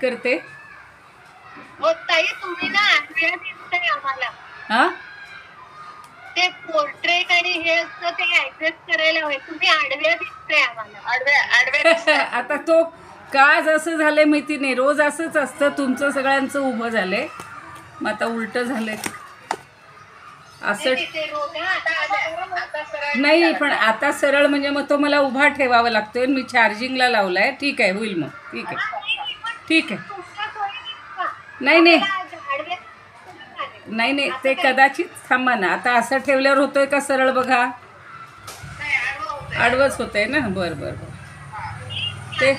करते. हो ताई, तुम्ही ना आडव्या दिसताय आम्हाला. हा ते पोर्ट्रेट आणि हे असतं ते ऍडजस्ट करायला हवे. तुम्ही आडव्या दिसताय आम्हाला. आडव्या आता तो काज असं झालंय माहिती नाही, रोज असंच असतं तुमचं सगळ्यांचं उभं झालंय, मग आता उलट झालंय असं. नाही पण आता सरळ म्हणजे मग तो मला उभा ठेवावा लागतोय, मी चार्जिंगला लावलाय. ठीक आहे, होईल मग. ठीक आहे, ठीक आहे. नाही नाही नाही नाही, ते कदाचित थांबा ना. आता असं ठेवल्यावर होतोय का सरळ? बघा, आडवंच होतंय ना. बरं बरं बरं. ते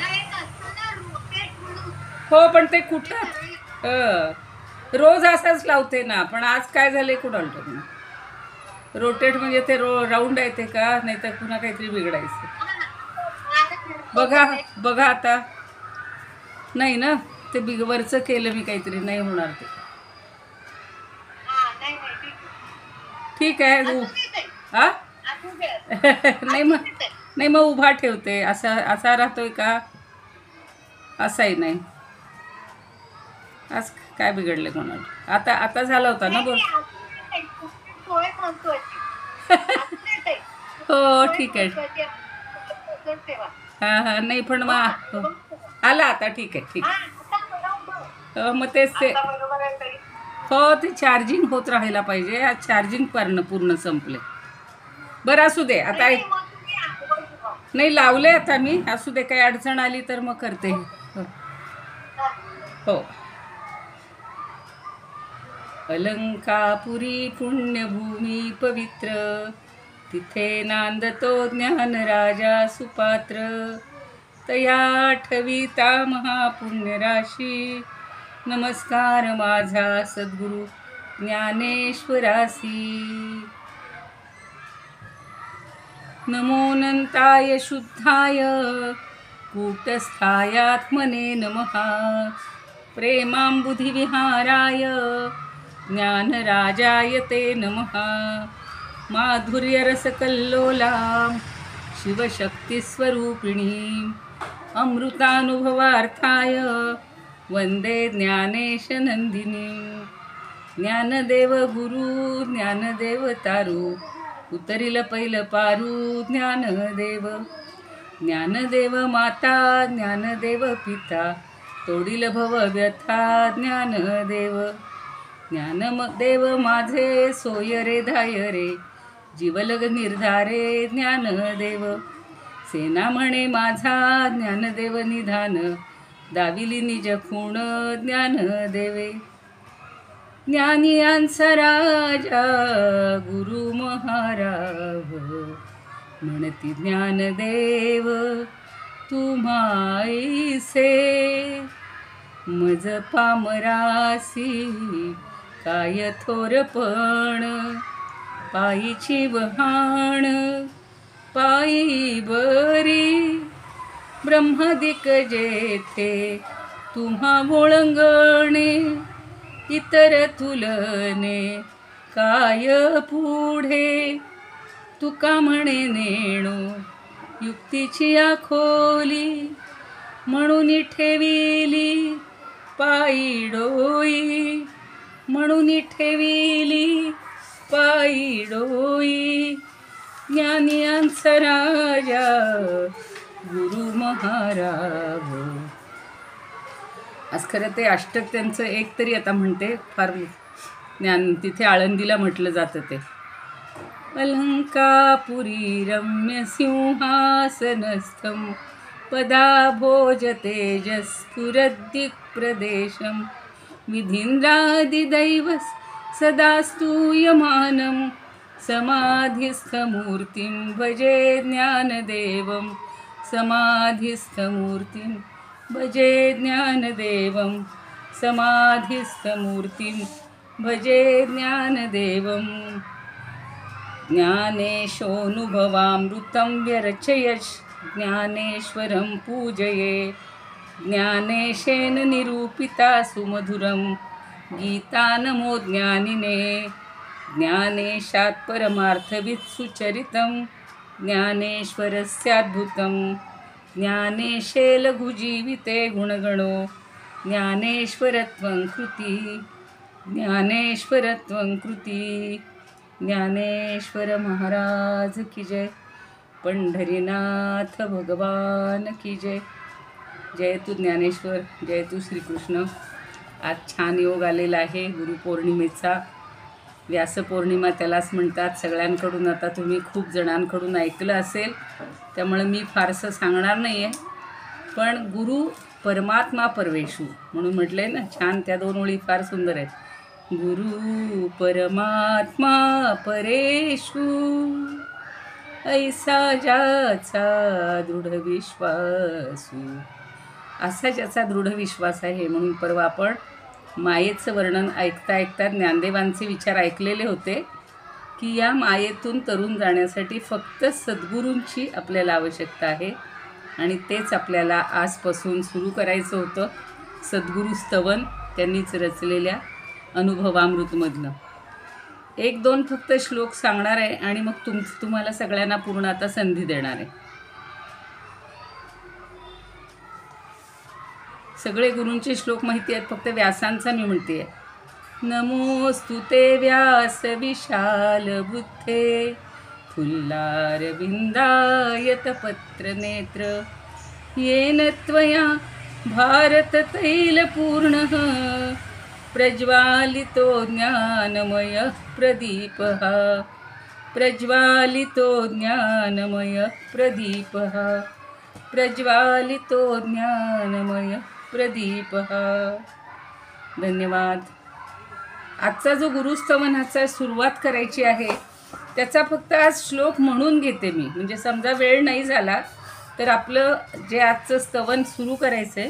हो, पण ते कुठं रोज असाच लावते ना, पण आज काय झालंय कुणाला ना. रोटेट म्हणजे ते राऊंड आहे ते का, नाही तर पुन्हा काहीतरी बिघडायचं. बघा बघा आता. नाही ना, ते वरचं केलं मी काहीतरी, नाही होणार ते. ठीक आहे. हा नाही मग, नाही मग उभा ठेवते. असा असा राहतोय का? असाही नाही. आज काय बिघडले कोणाला? आता आता झाला होता ना. बोल. हो ठीक आहे. हां हां, नाही पण मग आला आता. ठीक आहे, ठीक आहे. मग तेच ते. हो, ते चार्जिंग होत राहायला पाहिजे. आज चार्जिंग पूर्ण संपले. बरं असू दे आता. नाही लावले आता मी. असू दे, काही अडचण आली तर मग करते. हो. अलंकापुरी पुण्यभूमी पवित्र, तिथे नांदतो ज्ञान राजा सुपात्र. तया ठविता महापुण्यराशी, नमस्कार माझा सद्गुरु ज्ञानेश्वरासी. नमोऽनंताय शुद्धाय कूटस्थायात्मने नमः. प्रेमाम्बुधिविहाराय ज्ञानराजाय ते नमः. माधुर्यरसकल्लोलां शिवशक्तिस्वरूपिणीम्, अमृतानुभवार्थाय वन्दे ज्ञानेशनन्दिनीम्. ज्ञानदेव गुरु ज्ञानदेव तारू, उतरिल पहिलं पारू ज्ञानदेव. ज्ञानदेव माता ज्ञानदेव पिता, तोडील भव व्यथा ज्ञानदेव. ज्ञानदेव माझे सोय रे धाय रे, जीवलग निर्धारे ज्ञानदेव. सेना म्हणे माझा ज्ञानदेव निधान, दाविली निज खूण ज्ञानदेवे. ज्ञानियांचा राजा गुरु महाराव, म्हणती ज्ञानदेव तुम्हाईसे. मज पामरासी काय थोरपण, पायीची वहाण पायी बरी. ब्रह्मदिक जेथे तुम्हा ओळंगणे, इतर तुलने काय पुढे. तुका म्हणे नेणो युक्तीची आखोली, म्हणून ठेविली पायी डोई. म्हणून ठेविली पायी डोई. ज्ञानियांचा राजा गुरु महाराज. आज खरं ते अष्टक त्यांचं एक तरी आता म्हणते, फार ज्ञान. तिथे आळंदीला म्हटलं जातं ते. अलंकापुरी रम्य सिंहासनस्थं, पदा भोज तेजस्फुरद्दिक्प्रदेशं. विधीन्द्रादिदैव सदा स्तूयमानं, समाधिस्थमूर्तिं भजे ज्ञानदेवं. समाधिस्थमूर्तिं भजे ज्ञानदेवं. समाधिस्थमूर्तिं भजे ज्ञानदेवं. ज्ञानेशोऽनुभवामृतं व्यरचयत्, ज्ञानेश्वरं पूजये. ज्ञानेशेन निरूपिता सुमधुरं गीता, नमो ज्ञानिने. ज्ञानेशात् परमार्थवित् सुचरितं, ज्ञानेश्वरस्याद्भुतं. ज्ञानेशे लघुजीविते गुणगणो, ज्ञानेश्वरत्वं कृती, ज्ञानेश्वरत्वं कृती. ज्ञानेश्वर महाराज की जय. पंढरीनाथ भगवान की जय. जय तू ज्ञानेश्वर, जय तू श्रीकृष्ण. आज छान योग आलेला आहे गुरुपौर्णिमेचा. व्यासपौर्णिमा त्यालाच म्हणतात. सगळ्यांकडून आता तुम्ही खूप जणांकडून ऐकलं असेल, त्यामुळे मी फारसं सांगणार नाही आहे. पण गुरु परमात्मा परवेशू म्हणून म्हटलं आहे ना, छान. त्या 2 ओळी फार सुंदर आहेत. गुरु परमात्मा परेशू, ऐसा ज्याचा दृढ विश्वासू. असा ज्याचा दृढ विश्वास आहे. म्हणून परवा आपण मायेचं वर्णन ऐकता ऐकता ज्ञानदेवांचे विचार ऐकलेले होते की या मायेतून तरुण जाण्यासाठी फक्त सद्गुरूंची आपल्याला आवश्यकता आहे. आणि तेच आपल्याला आजपासून सुरू करायचं होतं. सद्गुरू स्तवन त्यांनीच रचलेल्या अनुभवामृतमधलं 1-2 फक्त श्लोक सांगणार आहे आणि मग तुम्हाला सगळ्यांना पूर्ण आता संधी देणार आहे. सगळे गुरूंचे श्लोक माहिती आहेत, फक्त व्यासांचा मी म्हणते आहे. नमोस्तुते व्यास विशाल बुद्धे, फुल्लारविंदायत पत्रनेत्र, येन त्वया भारत तैलपूर्णः प्रज्वालितो ज्ञानमय प्रदीपः, प्रज्वालितो ज्ञानमय प्रदीपः, प्रज्वालितो ज्ञानमय प्रदीपः. धन्यवाद. आजचा जो गुरुस्तवनाचा सुरुवात करायची आहे त्याचा फक्त आज श्लोक म्हणून घेते मी. म्हणजे समजा वेळ नाही झाला तर आपलं जे आजचं स्तवन सुरू करायचं आहे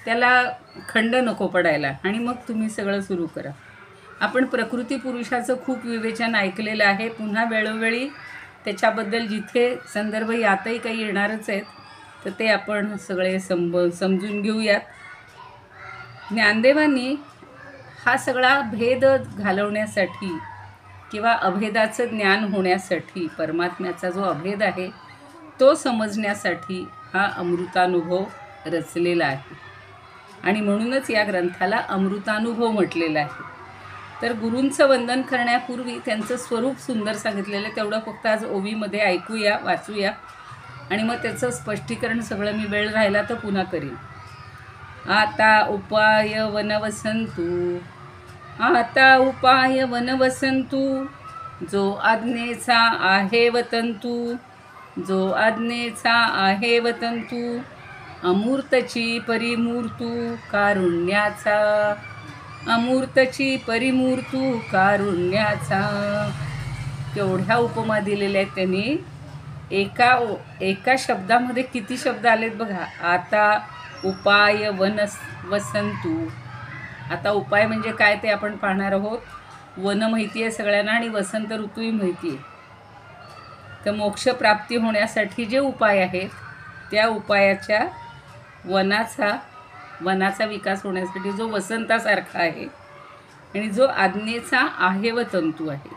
त्याला खंड नको पडायला आणि मग तुम्ही सगळं सुरू करा. आपण प्रकृती पुरुषाचं खूप विवेचन ऐकलेलं आहे. पुन्हा वेळोवेळी त्याच्याबद्दल जिथे संदर्भ यातही काही येणारच आहेत तर ते आपण सगळे समजून घेऊयात. ज्ञानदेवांनी हा सगळा भेद घालवण्यासाठी किंवा अभेदाचं ज्ञान होण्यासाठी, परमात्म्याचा जो अभेद आहे तो समजण्यासाठी हा अमृतानुभव रचलेला आहे. आणि म्हणूनच या ग्रंथाला अमृतानुभव म्हटलेलं आहे. तर गुरूंचं वंदन करण्यापूर्वी त्यांचं स्वरूप सुंदर सांगितलेलं आहे, तेवढं फक्त आज ओवीमध्ये ऐकूया, वाचूया आणि मग त्याचं स्पष्टीकरण सगळं मी वेळ राहिला तर पुन्हा करीन. आता उपाय वनवसंतू, आता उपाय वनवसंतू, जो आज्ञेचा आहे वतंतू, जो आज्ञेचा आहे वतंतू, अमूर्तची परिमूर्तू कारुण्याचा, अमूर्तची परिमूर्तू कारुण्याचा. केवढ्या उपमा दिलेल्या आहेत त्यांनी. एका शब्दामध्ये किती शब्द आलेत बघा. आता उपाय वसंतू. आता उपाय म्हणजे काय ते आपण पाहणार आहोत. वन माहिती आहे सगळ्यांना आणि वसंत ऋतूही माहिती आहे. तर मोक्षप्राप्ती होण्यासाठी जे उपाय आहेत त्या उपायाच्या वनाचा विकास होण्यासाठी जो वसंतासारखा आहे आणि जो आज्ञेचा आहेव तंतू आहे.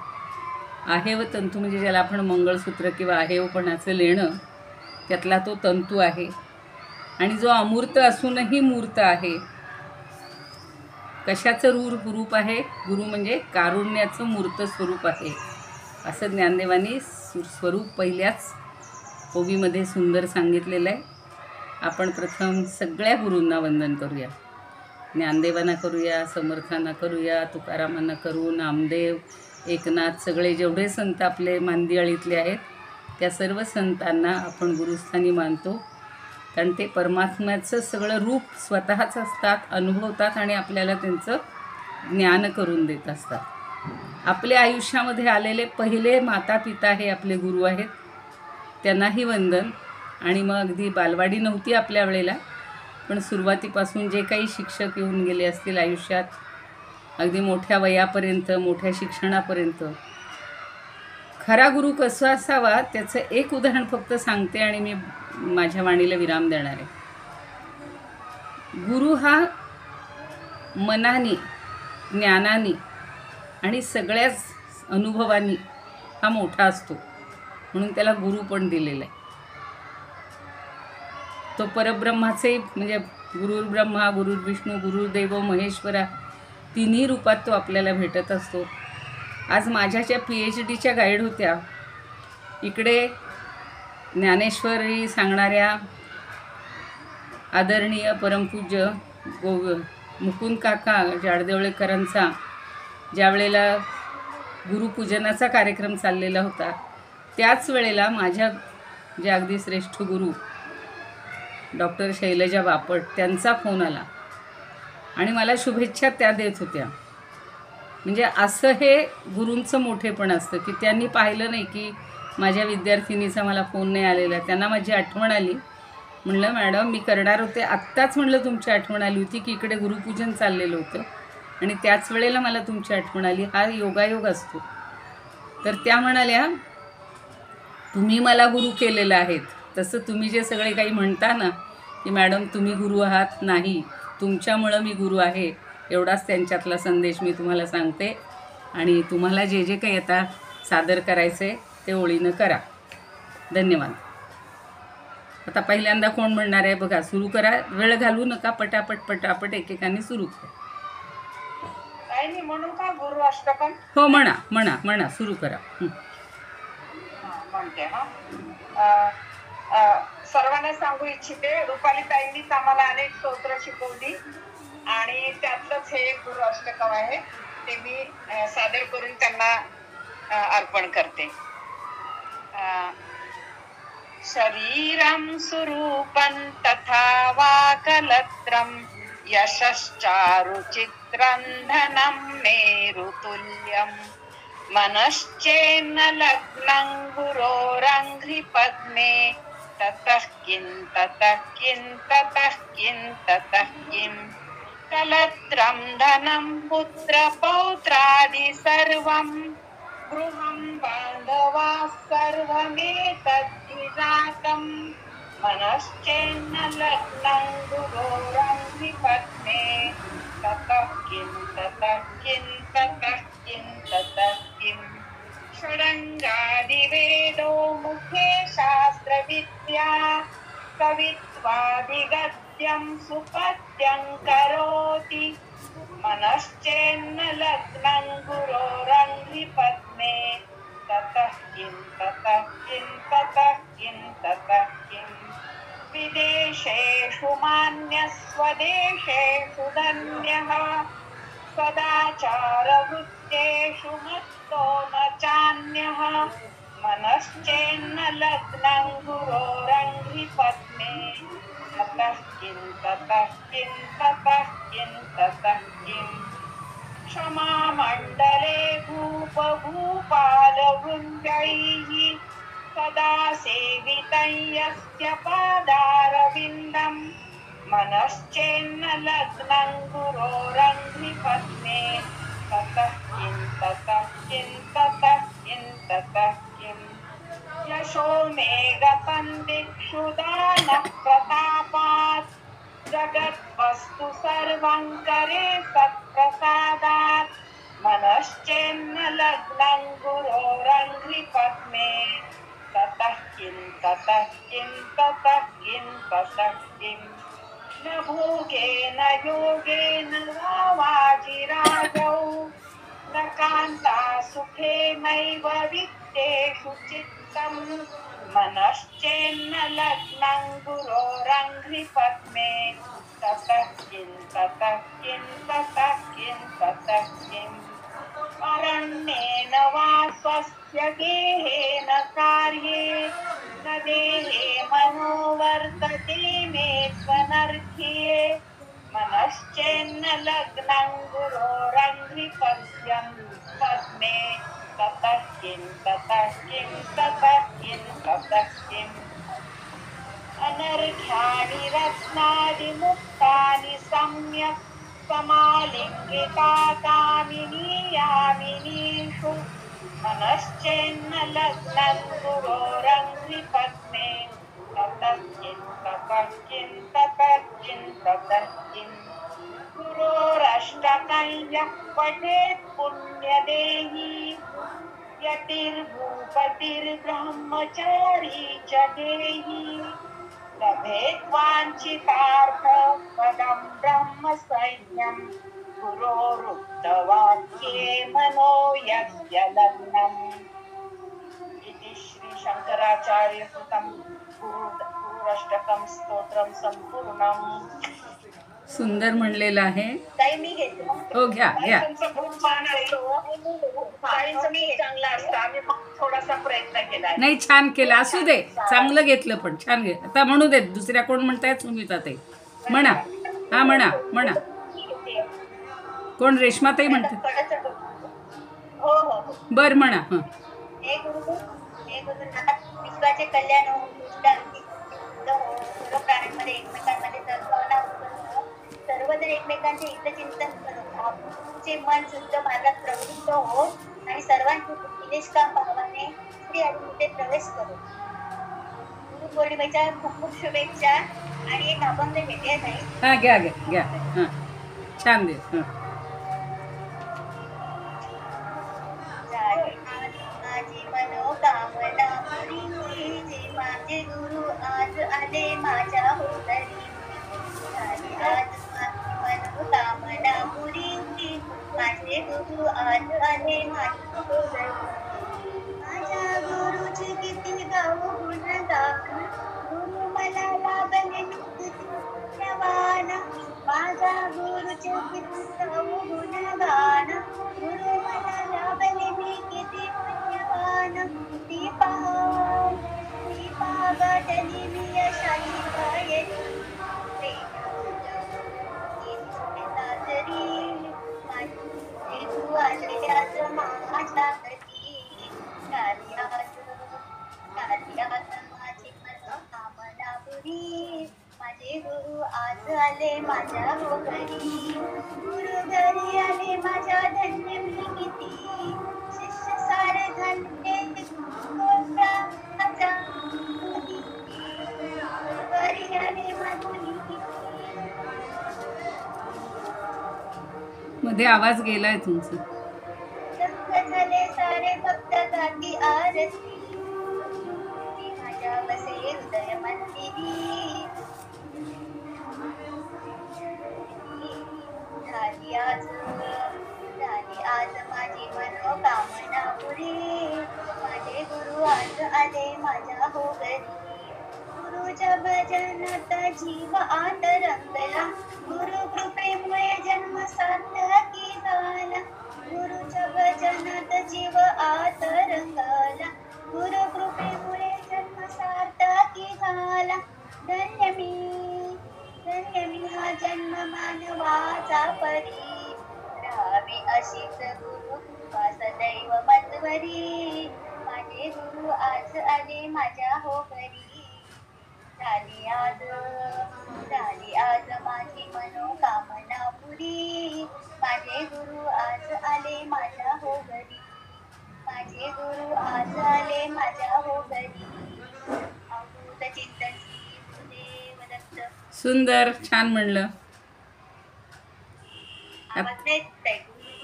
आहेव तंतू म्हणजे ज्याला आपण मंगळसूत्र किंवा आहेवपणाचं लेणं, त्यातला तो तंतू आहे. आणि जो अमूर्त असूनही मूर्त आहे. कशाचं रूप आहे? गुरु म्हणजे कारुण्याचं मूर्त स्वरूप आहे असं ज्ञानदेवांनी स्वरूप पहिल्याच ओवीमध्ये सुंदर सांगितलेलं आहे. आपण प्रथम सगळ्या गुरूंना वंदन करूया. ज्ञानदेवांना करूया, समर्थांना करूया, तुकारामांना करू, नामदेव, एकनाथ, सगळे जेवढे संत आपले मांदियाळीतले आहेत त्या सर्व संतांना आपण गुरुस्थानी मानतो. कारण ते परमात्म्याचं सगळं रूप स्वतःच असतात, अनुभवतात आणि आपल्याला त्यांचं ज्ञान करून देत असतात. आपल्या आयुष्यामध्ये आलेले पहिले माता पिता हे आपले गुरु आहेत. त्यांनाही वंदन. आणि मग अगदी बालवाडी नव्हती आपल्या वेळेला, पण सुरुवातीपासून जे काही शिक्षक येऊन गेले असतील आयुष्यात, अगदी मोठ्या वयापर्यंत, मोठ्या शिक्षणापर्यंत, खरा गुरु कसा असावा त्याचं एक उदाहरण फक्त सांगते आणि मी माझ्या वाणीला विराम देणार आहे. गुरु हा मनाने, ज्ञानाने आणि सगळ्याच अनुभवांनी हा मोठा असतो, म्हणून त्याला गुरु पण दिलेला आहे. तो परब्रह्माचे म्हणजे गुरुर् ब्रह्मा गुरुर्विष्णू गुरुर्देव महेश्वरा, तिन्ही रूपात तो आपल्याला भेटत असतो. आज माझ्या ज्या PhDच्या गाईड होत्या, इकडे ज्ञानेश्वरी सांगणाऱ्या आदरणीय परमपूज्य मुकुंद काका जाडदेवळेकरांचा ज्या वेळेला गुरुपूजनाचा कार्यक्रम चाललेला होता, त्याच वेळेला माझ्या ज्या अगदी श्रेष्ठ गुरु डॉक्टर शैलजा बापट त्यांचा फोन आला आणि मला शुभेच्छा त्या देत होत्या. म्हणजे असं हे गुरूंचं मोठेपण असतं की त्यांनी पाहिलं नाही की माझ्या विद्यार्थिनीचा मला फोन नाही आलेला. त्यांना माझी आठवण आली. म्हणलं मॅडम मी करणार होते, आत्ताच म्हणलं तुमची आठवण आली होती की इकडे गुरुपूजन चाललेलं होतं आणि त्याच वेळेला मला तुमची आठवण आली. हा योगायोग असतो. तर त्या म्हणाल्या तुम्ही मला गुरु केलेलं आहेत, तसं तुम्ही जे सगळे काही म्हणता ना की मॅडम तुम्ही गुरु आहात, नाही, तुमच्यामुळं मी गुरु आहे, एवढाच त्यांच्यातला संदेश मी तुम्हाला सांगते. आणि तुम्हाला जे जे काही आता सादर करायचं आहे ते ओळीनं करा. धन्यवाद. आता पहिल्यांदा कोण म्हणणार आहे बघा, सुरू करा, वेळ घालू नका, पटापट पटापट एकेकाने सुरू करा. म्हणू का गुरु अष्टकम? हो म्हणा म्हणा म्हणा, सुरू करा. म्हणते हा. सर्वांना सांगू इच्छिते, रुपाली ताईंनीच आम्हाला अनेक स्तोत्र शिकवली आणि त्यातलंच हे एक गुरु अष्टकम आहे. ते मी सादर करून त्यांना अर्पण करते. शरीरं सुरूपं तथा वा कलत्रं यशश्चारुचित्रं धनं मेरुतुल्यं मनश्चेन्न लग्नं गुरोरङ्घ्रिपद्मे ततः किं ततः किं ततः किं ततः किं कलत्रं धनं पुत्रपौत्रादि सर्वं गृहं बान्धवा सर्वमेतद्विजातं मनश्चेन्न लग्नं गुरोरङ्घ्रिपद्मे ततः किं ततः किं ततः किं ततः किं षडङ्गादिवेदो मुखे शास्त्रविद्या कवित्वादिगद्यं सुपद्यं करोति मनश्चेन्न लग्नं गुरोरङ्घ्रिपद्मे ततः किं ततः किं ततः किं ततः किं विदेशेषु मान्यः स्वदेशेषु धन्यः सदाचारवृत्तेषु मत्तो न चान्यः मनश्चेन्न लग्नं गुरोरङ्घ्रिपद्मे ततः किं ततः किं ततः किं ततः किं क्षमामण्डले भूपभूपालवृन्दैः सदा सेवितं यस्य पादारविन्दं मनश्चेन्न लग्नं गुरोरङ्घ्रिपद्मे ततः किं ततः किं ततः किं ततः किं यशो मे गतं दिक्षु दानः प्रतापात् जगद्वस्तु सर्वं करे सत्प्रसादात् मनश्चेन्न लग्नं गुरोरङ्घ्रिपद्मे ततः किं ततः किं ततः किं ततः किं न भोगेन योगेन वा वाजिराजौ न कान्ता सुखे नैव वित्तेषु चित्तं मनश्चेन्न लग्नं गुरोरङ्घ्रिपद्मे ततः किं ततः किं ततः किं ततः किम् अरण्येन वा स्वस्य गेहेन कार्ये न देहे मनो वर्तते मे त्वनर्घ्ये मनश्चेन्न लग्नं गुरोरङ्घ्रिपद्यं पद्मे ततः किं ततः किं ततः किं ततः किम् अनर्घ्यानि रत्नादिमुक्तानि सम्यक् समालिङ्गिता कामिनी यामिनीषु मनश्चेन्न लग्नं गुरोरङ्घ्रिपद्मे ततः किं ततः किं ततः किं ततः किम् गुरोरष्टकं यः पठेत् पुण्यदेही यतिर्भूपतिर्ब्रह्मचारी च देही लभेत्वाञ्छितार्थ पदं ब्रह्मसैन्यं गुरोरुक्तवाक्ये मनो यस्य लग्नम् इति श्री शंकराचार्यकृतं गुरुरष्टकं स्तोत्रं संपूर्णम्. सुंदर म्हणलेलं आहे. ताई मी घेते. हो घ्या घ्या. तुमचं खूप मान असतो. ताईंचं मी चांगलं असतं. आम्ही फक्त थोडासा प्रयत्न केला. नाही छान केलं, असू दे, चांगलं घेतलं पण छान घे. आता म्हणू देत, दुसऱ्या कोण म्हणतायत सुमिता ताई म्हणा. हा म्हणा म्हणा. कोण रेश्माताई म्हणते? हो हो बर म्हणा. हं. विश्वाचे कल्याण हो, सर्व प्राण्यांमध्ये एकमेकांमध्ये सर्वजण एकमेकांचे हितचिंतन करत आमचे मन शुद्ध मार्गात प्रवृत्त हो आणि सर्वांचे निष्काम भावाने श्री हरिमध्ये प्रवेश करू. गुरुपौर्णिमेच्या खूप खूप शुभेच्छा. आणि एक अभंग घेते नाही. हा घ्या घ्या घ्या. हां छान दे. हां माझी मनोकामना पुरी जे माझे गुरु आज आले माझ्या होतरी. आज मनोकामना पुरी माझे गुरु आज आले माझ्या होतरी. माझ्या गुरुची किती गाऊ गुणगान गुरु मला लाभले पुण्यवान. माझ्या गुरुचे किती गाऊ गुणगान गुरु मला लाभले मी किती पुण्यवान. दीपा गाठली मी यशाची पायरी माझे गुरु आले आज माझ्या घरी. माझी मनोकामना पुरी माझे गुरु आज आले माझ्या हो घरी. गुरु घरी आले माझ्या धन्य मी किती. शिष्य सारे धन्य घरी आले माझी मध्ये आवाज गेलाय तुमचा. झाले सारे भक्त गाती आरती माझ्या बसे हृदय मंदिरी. झाली आज माझी मनोकामना पुरी माझे गुरु आज आले माझ्या हो घरी. गुरुच्या भजनात जीव आत रंगला गुरु कृपेमुळे जन्म सार्थकी झाला. गुरुच्या भजनात जीव आत रंगला गुरु कृपेमुळे जन्म सार्थकी झाला. धन्य मी हा जन्म मानवाचा परी. राहावी अशीच गुरु कृपा सदैव मजवरी. माझे गुरु आज आले माझ्या हो घरी. झाली आज माझी मनोकामना पुरी माझे गुरु आज आले माझ्या हो घरी. माझे गुरु आज आले माझ्या हो घरी. अमृत चिंतन देव दत्त. सुंदर छान म्हणलं. आवाज नाही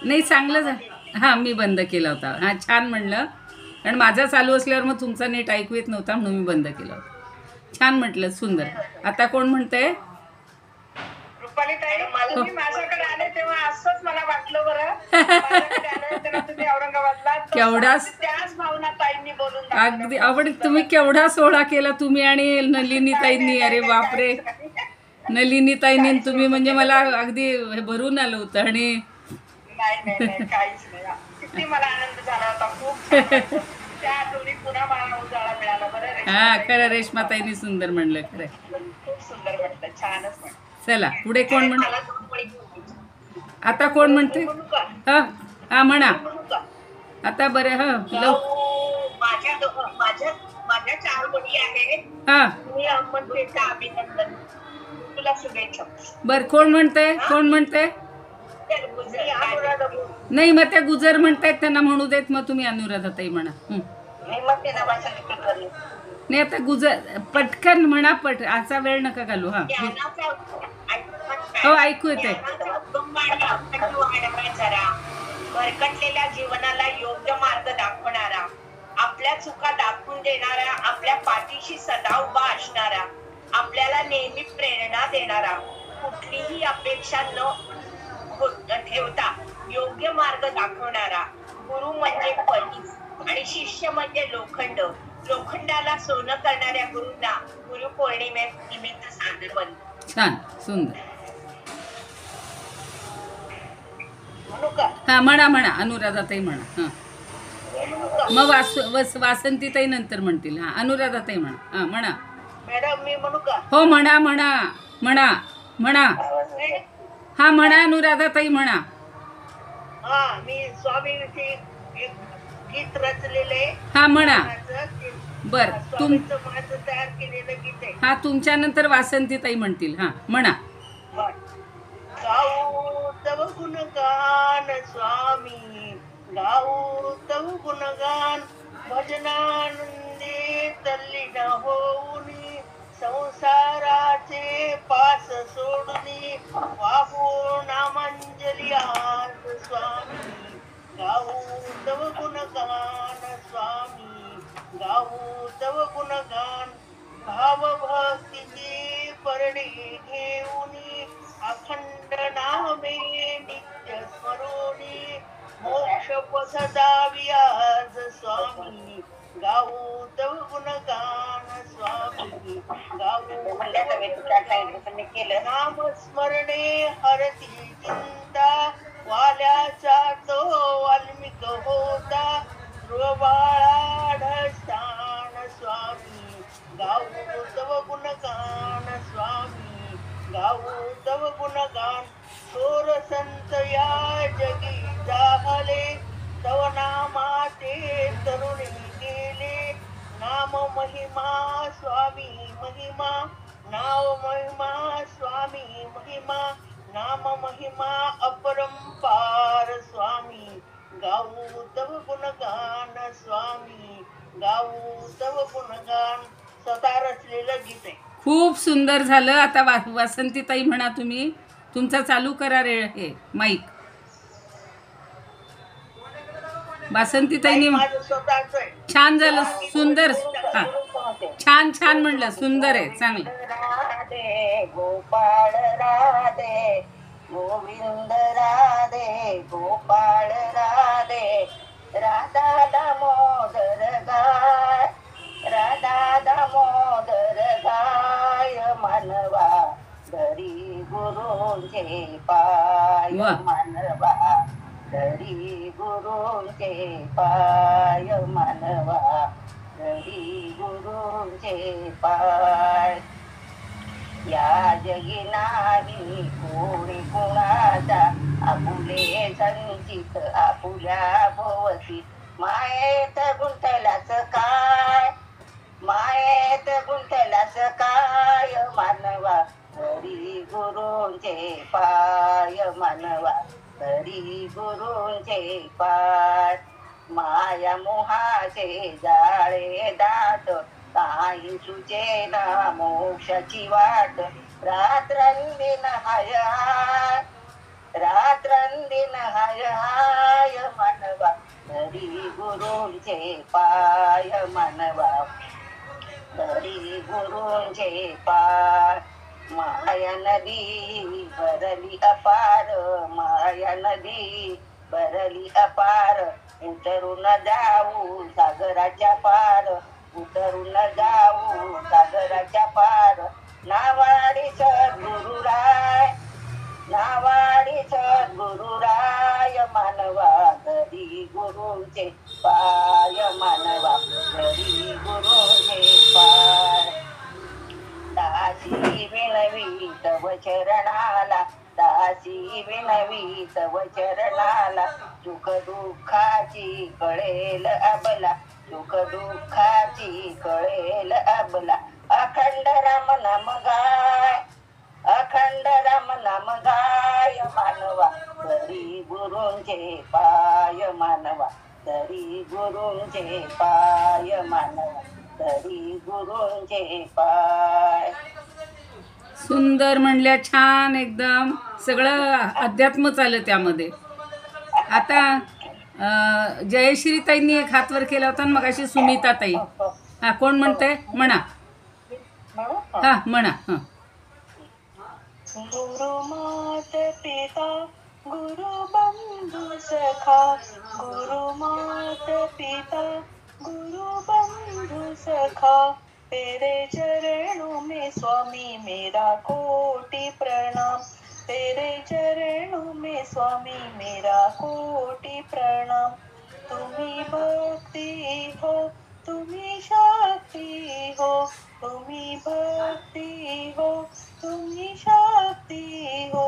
नाही चांगलं झालं. हां मी बंद केला होता. हां छान म्हणलं, कारण माझा चालू असल्यावर मग तुमचा नीट ऐकू येत नव्हता म्हणून मी बंद केला होता. छान म्हटलं, सुंदर. आता कोण म्हणतंय? रुपाली ताई. तुम्ही माझ्याकडे आले तेव्हा असंच मला वाटलं बरं. माझ्याकडे आले तेव्हा तुम्ही औरंगाबादला केवढा त्याच भावना ताईंनी बोलून अगदी आवड. तुम्ही केवढा सोहळा केला तुम्ही आणि नलिनी ताईंनी. अरे बापरे, नलिनी ताईंनी तुम्ही म्हणजे मला अगदी भरून आलं होतं. आणि नाही काहीच नाही. किती मला आनंद झाला होता खूप. त्या आठवणी पुन्हा मला उजाळा मिळाला बरं. हा खरं रेश्माताईंनी सुंदर म्हणलं. खरं खूप सुंदर वाटलं. छानच म्हटलं. चला पुढे कोण म्हण. आता कोण म्हणते? हा हा म्हणा आता. बरं हा माझ्या 4 मुली आहेत. हा मी अहमदपेठा अभिनंदन तुला शुभेच्छा. बर कोण म्हणते? कोण म्हणते? नाही मग त्या गुजर म्हणतायत, त्यांना म्हणू देत. मग तुम्ही अनुराधाताई म्हणा. नाही आता गुजर पटकन म्हणा. आजचा वेळ नका घालू. हा हो ऐकू येते. भरकटलेल्या जीवनाला योग्य मार्ग दाखवणारा, आपल्या चुका दाखवून देणारा, आपल्या पाठीशी सदा उभा असणारा, आपल्याला नेहमी प्रेरणा देणारा, कुठलीही अपेक्षा न ठेवता योग्य मार्ग दाखवणारा. गुरु म्हणजे फणीस आणि शिष्य म्हणजे लोखंड. लोखंडाला सोनं करणाऱ्या गुरूंना गुरुपौर्णिमे निमित्त सादर बनतो. छान, सुंदर. म्हणू का? हा, म्हणा अनुराधाताई म्हणा. हा, मग वासंतीताई नंतर म्हणतील. हा, अनुराधाताई म्हणा. हा, म्हणा मॅडम, मी म्हणू का? हो, म्हणा. हा, म्हणा अनुराधाताई म्हणा. हा, मी स्वामीविषयी एक गीत रचलेले. हा, म्हणा. बर, माझं तयार केलेलं गीत आहे. हा, तुमच्या नंतर वासंतीताई म्हणतील. हा, म्हणा. गाऊ तव गुणगान स्वामी, गाऊ तव गुणगान, भजनानंदी तल्लीन होऊनी, संसाराचे पास सोडूनी, वाहू नामांजली आज स्वामी. गाऊ तव गुणगान स्वामी, गाऊ तव गुणगान, भाव भक्तीची परडी घेऊनी, अखंड नामे नित्य स्मरोनी, मोक्ष पथ दावी आज स्वामी. गाऊ तव गुणगान स्वामी, गाऊ नाम स्मरणे हरती चिंता, वाल्याचा तो वाल्मिक होता, ध्रुवबाळा ढळस्थान स्वामी. गाऊ तव गुणगान स्वामी, गाऊ तव गुणगान, थोर संत या जगी जाहले, तव नामाचे तरुणी गेले, नाम महिमा स्वामी महिमा, नाव महिमा स्वामी महिमा, नाम महिमा अपरंपार स्वामी. गाऊ तव गुणगान स्वामी, गाऊ तव गुणगान. स्वतः रचलेलं गीत आहे. खूप सुंदर झालं. आता वासंतीताई म्हणा. तुम्ही तुमचा चालू करा रे हे माईक. वासंतीताईंनी छान झालं, सुंदर. हा, छान म्हणलं, सुंदर आहे, चांगलं. राधे गोपाळ राधे, गोविंद राधे गोपाळ राधे, राधा दामोदर गाय, राधा दामोदर गाय, मानवा दरी गुरुंचे पाय, मानवा दरी गुरुंचे पाय, मानवा दरी गुरुंचे पाय. या जगी नाही कोणी कुणाचा, आपुले संचित आपुल्या भोवती, मायेत गुंतलाच काय, मायेत गुंतलाच काय, मानवा दरी गुरुंचे पाय, मानवा दरी गुरुंचे पाय. माया मोहाचे जाळे दाट, काही सुचे ना मोक्षाची वाट, रात्रंदिन हाय हाय, रात्रंदिन हाय हाय, मानवा दरी गुरुंचे पाय, मानवा दरी गुरुंचे पाय. माया नदी भरली अपार, माया नदी भरली अपार, उतरून जाऊ सागराच्या पार, उतरून जाऊ सागराच्या पार. नावाडी सद्गुरुराय, नावाडी सद्गुरुराय, मानवा दरी गुरुंचे पाय, मानवा दरी गुरुंचे पाय. दासी विनवी तव चरणाला, दासी विनवी तव चरणाला, सुख दुःखाची कळेल अबला, सुख दुःखाची कळेल अबला. अखंड राम नाम गाय, अखंड राम नाम गाय, मानवा दरी गुरुंचे पाय, मानवा दरी गुरुंचे पाय, मानवा दरी गुरुंचे पाय. सुंदर म्हणल्या, छान एकदम. सगळं अध्यात्म चाललं त्यामध्ये. आता जयश्रीताईंनी एक हात वर केला होता, मग अशी सुनीताताई. हा, कोण म्हणते? म्हणा. हा म्हणा. हा. गुरु मात पिता गुरु बंधु सखा, गुरु मात पिता गुरु बंधु सखा, तेरे चरणों में स्वामी मेरा कोटि प्रणाम, तेरे चरणों में स्वामी मेरा कोटि प्रणाम। तुम्ही भक्ती हो, तुम्ही शक्ती हो, तुम्ही भक्ती हो, तुम्ही शक्ती हो,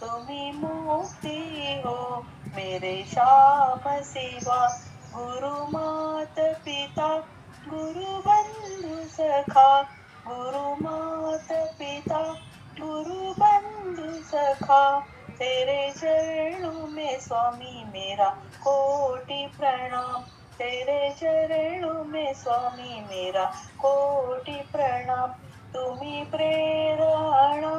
तुम्ही मुक्ती हो, मेरे श्याम शिवा। गुरु मात पिता गुरु बंधु सखा, गुरु मात पिता गुरु बंधु सखा, तेरे चरणों में स्वामी मेरा कोटि प्रणाम, तेरे चरणों में स्वामी मेरा कोटि प्रणाम। तुम्ही प्रेरणा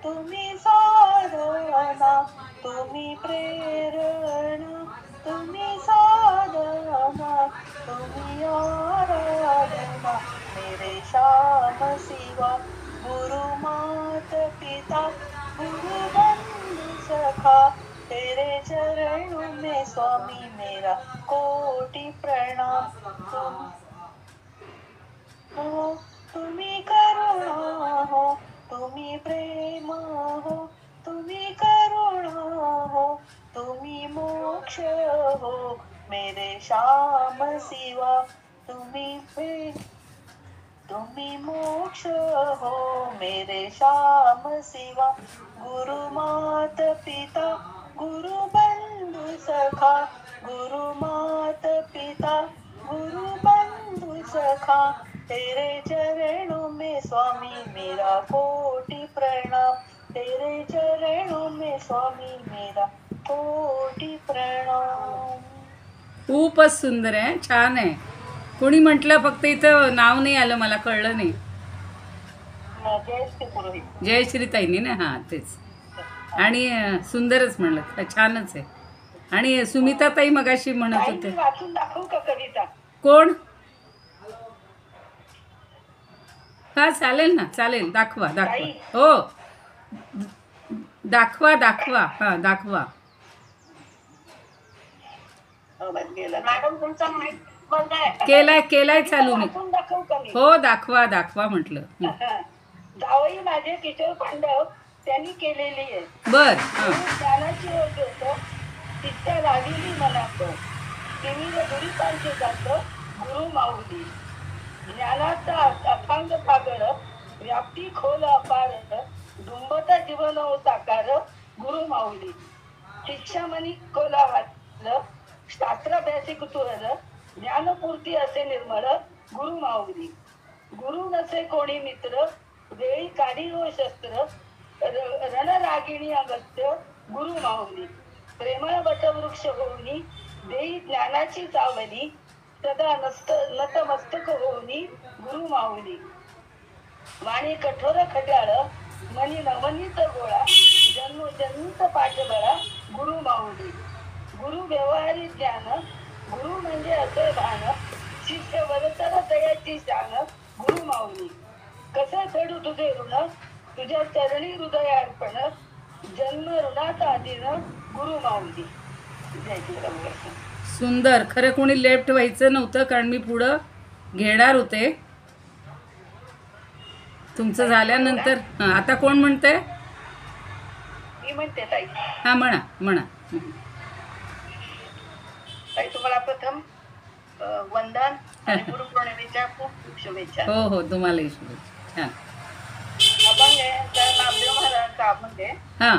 तुम्ही साधना, तुम्ही प्रेरणा तुम्ही साधना, तुम्ही आराधना, मेरे श्याम शिवा। गुरु मात पिता गुरु बंधु सखा, तेरे चरणों में स्वामी मेरा कोटि प्रणाम। हो तुम्ही करुणा हो, तुम्ही प्रेम हो, तुम्ही करुणा हो, तुम्ही मोक्ष हो, मेरे श्याम शिवा। तुम्ही मोक्ष हो, मेरे श्याम शिवा। गुरु मात पिता गुरु बंधु सखा, गुरु मात पिता गुरु बंधु सखा, तेरे चरणों में स्वामी मेरा कोटि प्रणाम, तेरे चरणों में स्वामी मेरा कोटि प्रणाम। खूपच सुंदर आहे, छान आहे. कोणी म्हटलं, फक्त इथं नाव नाही आलं, मला कळलं नाही. जयश्री पुरोहित. जयश्री ताईंनी ना. हां तेच. आणि सुंदरच म्हणलं, छानच आहे. आणि सुमिता ताई मगाशी म्हणत होते. वाचून दाखवू का कविता? कोण? हा चालेल ना, चालेल. दाखवा दाखवा. हो दाखवा दाखवा. हा दाखवा. मॅडम तुमचा माईक बंद आहे. केलाय चालू मी. वाचून दाखवू का मी? हो दाखवा म्हटलं. जावई माझे किशोर पांडव त्यांनी केलेली आहे. बर. ज्ञानाची ओढ होतो तिच्या लागलेली मनात, तिमिर गुरुपांचे जात गुरु माऊली, ज्ञानाचा अथांग सागर व्याप्ती खोल अपार, डुंबता जीवन साकार गुरु माऊली, शिक्षा मनी खोला वाचलं शास्त्राभ्यासी कुतूहल, ज्ञानपूर्ती असे निर्मळ गुरु माऊली, गुरु नसे कोणी मित्र वेळी काढी रो शस्त्र, रणरागिणी अगत्य गुरु माऊली, प्रेमळ वटवृक्ष होऊनी देई ज्ञानाची चावली, सदा नतमस्तक होऊनी गुरु माऊली, वाणी कठोर खट्याळ मनी नवनीत गोळा, जन्मीत पाठबळा गुरु माऊली, गुरु व्यवहारी ज्ञान गुरु म्हणजे असे भान, शिष्य वरचर दयाची शान गुरु माऊली, कसे फेडू तुझे ऋण तुझ्या चरणी हृदय अर्पण, जन्म ऋणाचा अधीन गुरु माऊली. सुंदर. खरं कोणी लेफ्ट व्हायचं नव्हतं, कारण मी पुढं घेणार होते. तुमचं झाल्यानंतर. आता कोण म्हणते? मी म्हणते ताई. हा म्हणा. ताई तुम्हाला प्रथम वंदन आणि गुरुपौर्णिमेच्या खूप खूप शुभेच्छा. हो तुम्हालाही शुभेच्छा. छान. अभंग आहे तर नामदेव महाराजांचा अभंग आहे. हा.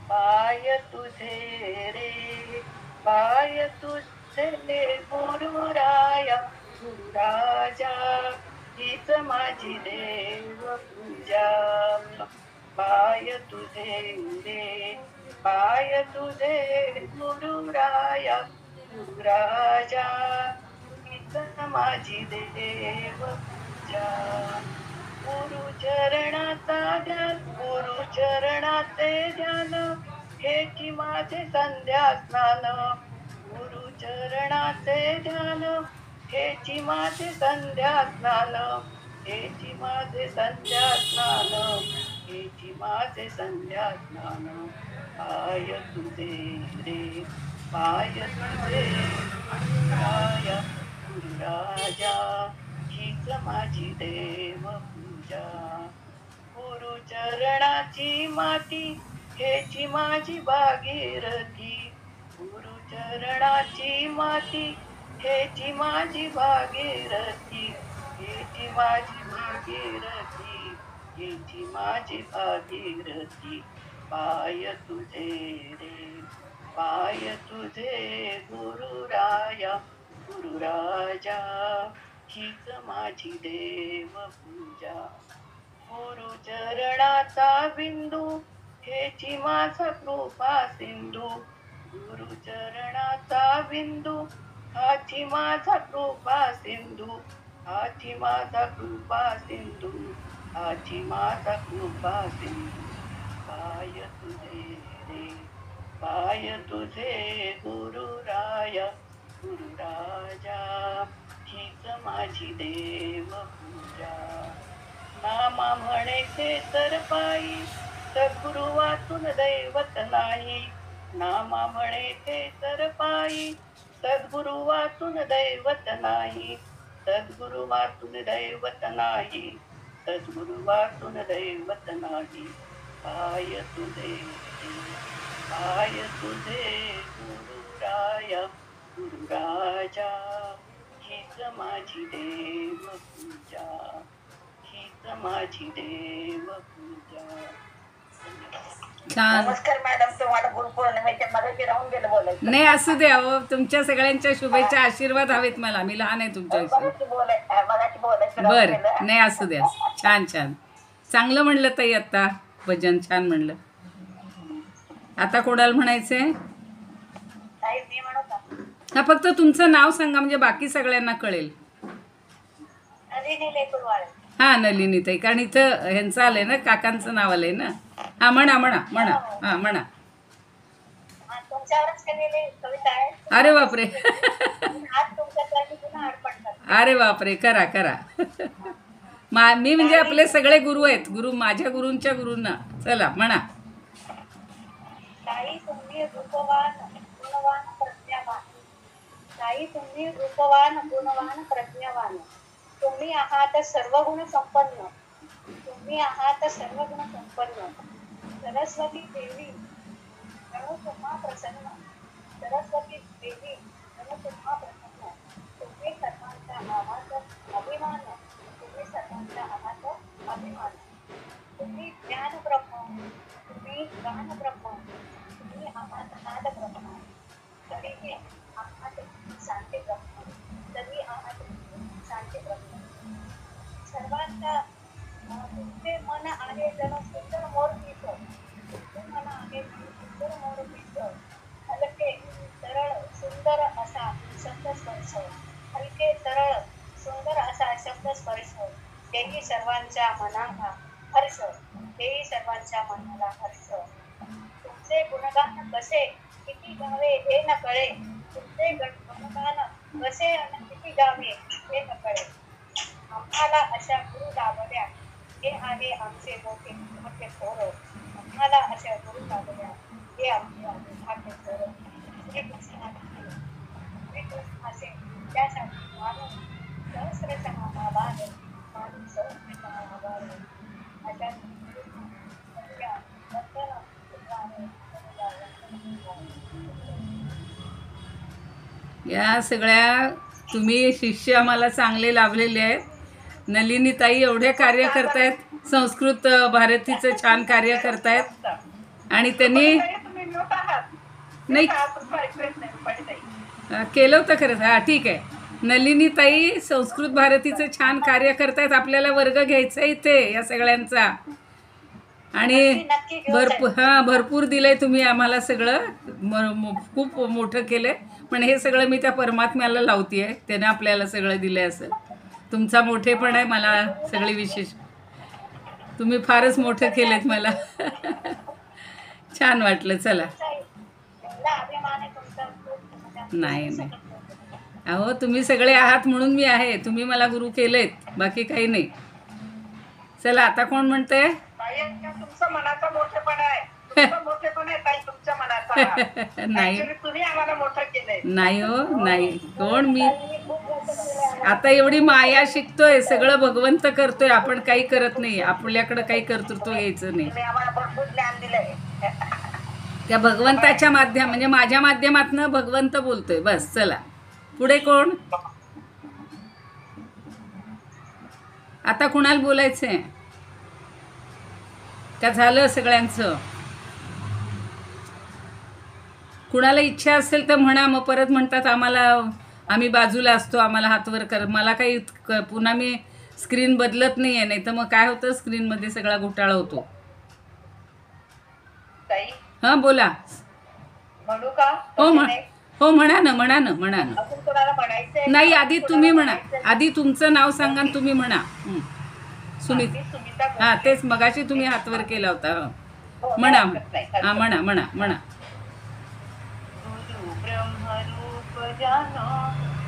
पाय तुझे रे पाय तुझे गुरुराया, गुरुराजा हीच माझी देव पूजा, पाय तुझे रे पाय तुझे गुरुराया, गुरुराजा हीच माझी देव पूजा, गुरु चरणाचे ध्यान हेची माझे संध्या स्नान, गुरु चरणाचे ध्यान हेची माझे संध्या स्नान, हेची माझे संध्या स्नान, हेची माझे संध्या स्नान. पाय तुझे रे पाय तुझे गुरुराया गुरुराजा, हीच माझी देव पूजा. गुरुचरणाची माती हेची माझी भागीरथी, गुरुचरणाची माती हेची माझी भागीरथी, हेची माझी भागीरथी, हेची माझी भागीरथी. पाय तुझे रे पाय तुझे गुरुराया गुरुराजा, हीच माझी देव पूजा. गुरुचरणाचा बिंदू हेची माझा कृपा सिंधू, गुरुचरणाचा बिंदू हाची माझा कृपा सिंधू, हाची माझा कृपा सिंधू, हाची माझा कृपा सिंधू. पाय तुझे रे पाय तुझे गुरुराया गुरुराजा, हीच माझी देव पूजा. नामा म्हणे तर पायी सद्गुरु वाचून दैवत नाही, नामा म्हणे तर पायी सद्गुरु वाचून दैवत नाही, सद्गुरु वाचून दैवत नाही, सद्गुरु वाचून दैवत नाही. पाय तुझे पाय तुझे गुरुराया गुरुराजा, हीच माझी देव पूजा, हीच माझी देव पूजा. छान. नमस्कार मॅडम, तुम्हाला गुरुपौर्णिमेच्या मगाशी राहून गेलं बोलायचं. नाही असू द्या हो, तुमच्या सगळ्यांच्या शुभेच्छा आशीर्वाद हवेत मला, मी लहान आहे तुमच्या मगाशी बोलायचं बर. नाही असू द्या. छान छान चांगलं म्हणलं ताई, आता भजन छान म्हणलं. आता कोणाला म्हणायचंय? मी म्हणू का? हा, फक्त तुमचं नाव सांगा म्हणजे बाकी सगळ्यांना कळेल. हा नलिनी ताई, कारण इथं ह्यांचं आलंय ना, काकांचं नाव आलंय ना. हा म्हणा म्हणा म्हणा. हा म्हणा. तुमच्यावरच केलेली कविता आहे. अरे बापरे. आज तुमच्यासाठी पुन्हा अर्पण करते. अरे बापरे, करा करा. मी म्हणजे आपले सगळे गुरु आहेत, गुरु माझ्या गुरूंच्या गुरूंना. चला म्हणा. ताई तुम्ही रूपवान गुणवान प्रज्ञावान, ताई तुम्ही रूपवान गुणवान प्रज्ञावान, तुम्ही आहात सर्वगुण संपन्न, तुम्ही आहात सर्वगुण संपन्न. सरस्वती देवी गणो तुम्हा प्रसन्न, सरस्वती देवी गणो तुम्हा प्रसन्न. तुम्ही सर्वांचा आहात अभिमान, तुम्ही सर्वांचा आहात अभिमान. तुम्ही ज्ञान ब्रह्म, तुम्ही ज्ञान ब्रह्म, तुम्ही आहात नाद ब्रह्म, तरीही आहात शांती ब्रह्म, तरी आहात शांती ब्रह्म. सर्वांचा तुमचे मन आहे जण सुंदर मोरपीठ, तुमचे मन आहे सुंदर मोरपीठ, हलके सरळ सुंदर असा शब्द स्पर्श, हलके सरळ सुंदर असा शब्द स्पर्श. तेही सर्वांच्या मनाला हर्ष, तेही सर्वांच्या मनाला हर्ष. तुमचे गुणगान कसे किती गावे हे न कळे, तुमचे गुणगान कसे किती गावे हे न कळे. आम्हाला अशा गुरु लाभल्या, हे आहे आमचे मोठे मोठे थोर, आम्हाला अशा गुरु लाभल्या, हे आमचे मोठे थोर. श्रीकृष्णाचे त्यासाठी मानून सहस्रशः आभार, मानून सहस्रशः आभार. अशा या सगळ्या तुम्ही शिष्य आम्हाला चांगले लाभलेले आहेत. नलिनी ताई एवढे कार्य करतायत, संस्कृत भारतीचं छान कार्य करतायत. आणि त्यांनी नाही केलं होतं खरंच. हा ठीक आहे. नलिनी ताई संस्कृत भारतीचं छान कार्य करतायत. आपल्याला वर्ग घ्यायचा इथे या सगळ्यांचा. आणि भरपूर दिलंय तुम्ही आम्हाला, सगळं खूप मोठं केलंय. पण हे सगळं मी त्या परमात्म्याला लावतीये, त्याने आपल्याला सगळं दिलंय. असं तुमचा मोठेपण आहे मला सगळे विशेष. तुम्ही फारच मोठं केलेत मला. छान वाटलं. चला. नाही नाही अहो तुम्ही सगळे आहात म्हणून मी आहे. तुम्ही मला गुरु केलेत, बाकी काही नाही. चला आता कोण म्हणते? तुमचं मनाचा मोठेपणा आहे. तुमचं मोठेपणा आहे ताई, तुमच्या मनाचा. नाही तुम्ही आम्हाला मोठं केलंय. नाही हो, नाही. कोण मी आता एवढी माया शिकतोय, सगळं भगवंत करतोय, आपण काही करत नाही. आपल्याकडं काही कर्तृत्व यायचं नाही. तुम्ही आम्हाला भरपूर ज्ञान दिलंय. त्या भगवंताच्या माध्यम म्हणजे माझ्या माध्यमातनं भगवंत बोलतोय. बस चला पुढे कोण? आता कुणाला बोलायचंय का? झालं सगळ्यांचं? कुणाला इच्छा असेल तर म्हणा. मग परत म्हणतात आम्हाला, आम्ही बाजूला असतो, आम्हाला हातवर कर. मला काही पुन्हा मी स्क्रीन बदलत नाही आहे, नाही तर मग काय होतं, स्क्रीनमध्ये सगळा घोटाळा होतो. हां बोला. म्हणू का? हो हो म्हणा ना, म्हणा ना, म्हणा ना. नाही आधी तुम्ही म्हणा. आधी तुमचं नाव सांगा आणि तुम्ही म्हणा. सुनीता. हां तेच मगाशी तुम्ही हातवर केला होता. म्हणा. हां म्हणा म्हणा म्हणा. गुरु ब्रह्मरूप जानो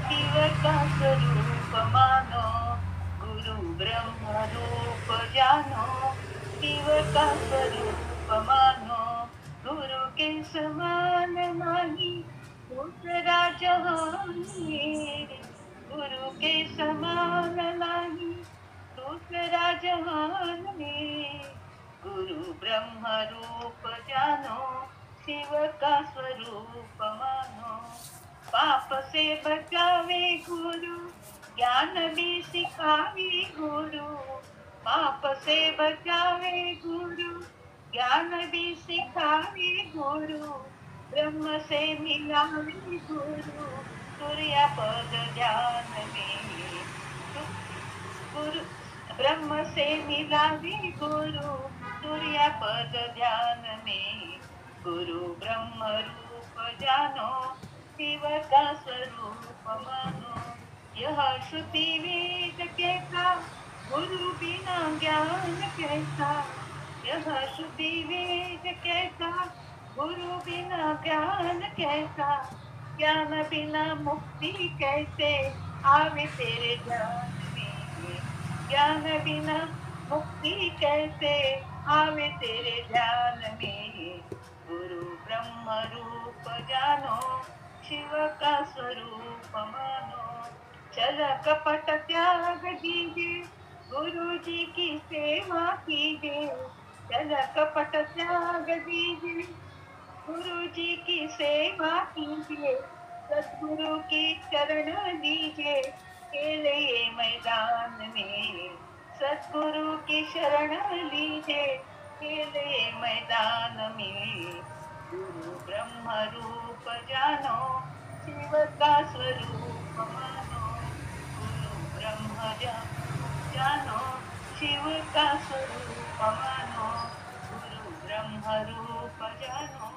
शिव का स्वरूप मानो. गुरु ब्रह्मरूप जानो शिव का स्वरूप मानो. गुरु के समान नाही दूसरा जहान में. गुरु के समान नाही दूसरा जहान में. गुरु ब्रह्मरूप जानो शिव का स्वरूप मानो. पाप से बचावे गुरु ज्ञान भी सिखावे गुरु. पाप से बचावे गुरु ज्ञान भी सिखावे गुरु. ब्रह्म से मिलावे गुरु सूर्य पद ध्यान में. गुरु ब्रह्म से मिलावे गुरु सूर्य पद ध्यान में. गुरु ब्रह्म रूप जानो शिव का स्वरूप मानो. यह श्रुति वेद कहता गुरु बिना ज्ञान कैसा. यह श्रुति वेद कहता गुरु बिना ज्ञान कैसा. ज्ञान बिना मुक्ति कैसे आवे तेरे ध्यान में. ज्ञान बिना मुक्ति कैसे आवे तेरे ध्यान में. गुरु ब्रह्म रूप जानो शिव का स्वरूप मानो. चल कपट त्याग दीजिए गुरु जी की सेवा कीजिए. चल कपट त्याग दीजिए गुरु जी की सेवा कीजिए. सद्गुरु की चरण लीजिए खेले मैदान में. सद्गुरु की शरण लीजिए खेले मैदान में. गुरु ब्रह्म रूप जानो शिव का स्वरूप मानो. गुरु ब्रह्म जानो शिव का स्वरूप मानो. गुरु ब्रह्म रूप जानो